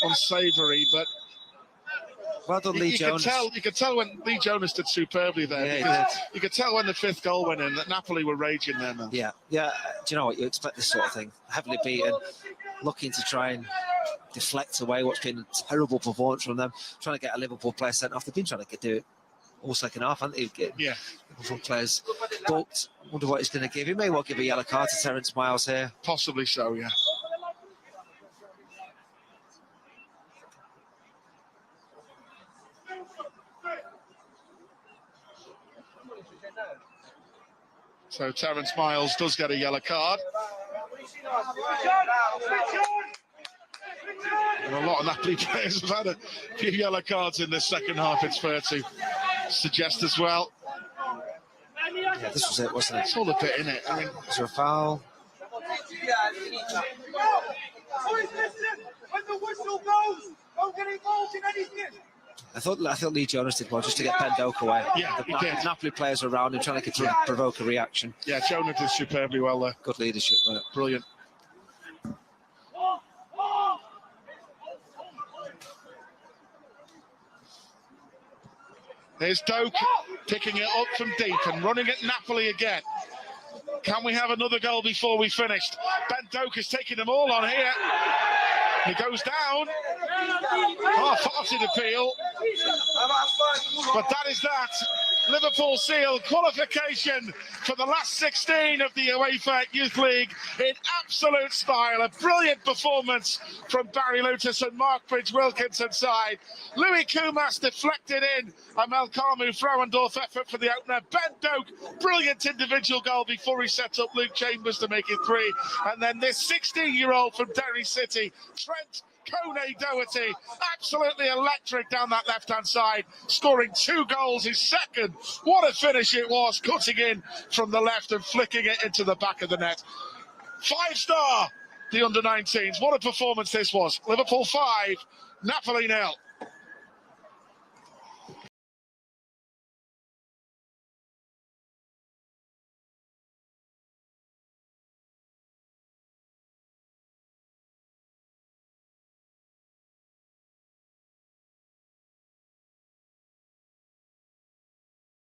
unsavoury, but well done, Lee Jonas. You could tell when Lee Jonas did superbly there, because you could tell when the 5th goal went in that Napoli were raging there, man. Yeah. Do you know what? You expect this sort of thing. Heavily beaten, looking to try and deflect away what's been a terrible performance from them, trying to get a Liverpool player sent off. They've been trying to do it all second half, haven't they? Yeah. Liverpool players booked. Wonder what he's going to give. He may well give a yellow card to Terence Miles here. Possibly so, yeah. So Terence Miles does get a yellow card. And a lot of Napoli players have had a few yellow cards in this second half, it's fair to suggest as well. Yeah, this was it, wasn't it? It's all a bit in it. I mean, was there a foul? When the whistle goes, don't get involved in anything. I thought Lee Jonas did well just to get Pendoke away. Yeah, he did. Napoli players around him trying to provoke a reaction. Yeah, Jonah did superbly well there. Good leadership there. Brilliant. There's Doak picking it up from deep and running at Napoli again. Can we have another goal before we finished? Ben Doak is taking them all on here. He goes down. Half-hearted appeal. But that is that. Liverpool seal qualification for the last 16 of the UEFA Youth League in absolute style. A brilliant performance from Barry Lutis and Mark Bridge-Wilkinson side. Louis Kumas deflected in a Malcolmu Frauendorf effort for the opener. Ben Doak, brilliant individual goal before he set up Luke Chambers to make it 3. And then this 16-year-old from Derry City, Trent Kone Doherty, absolutely electric down that left-hand side, scoring 2 goals, his second. What a finish it was, cutting in from the left and flicking it into the back of the net. 5-star, the under-19s. What a performance this was. Liverpool 5, Napoli 0.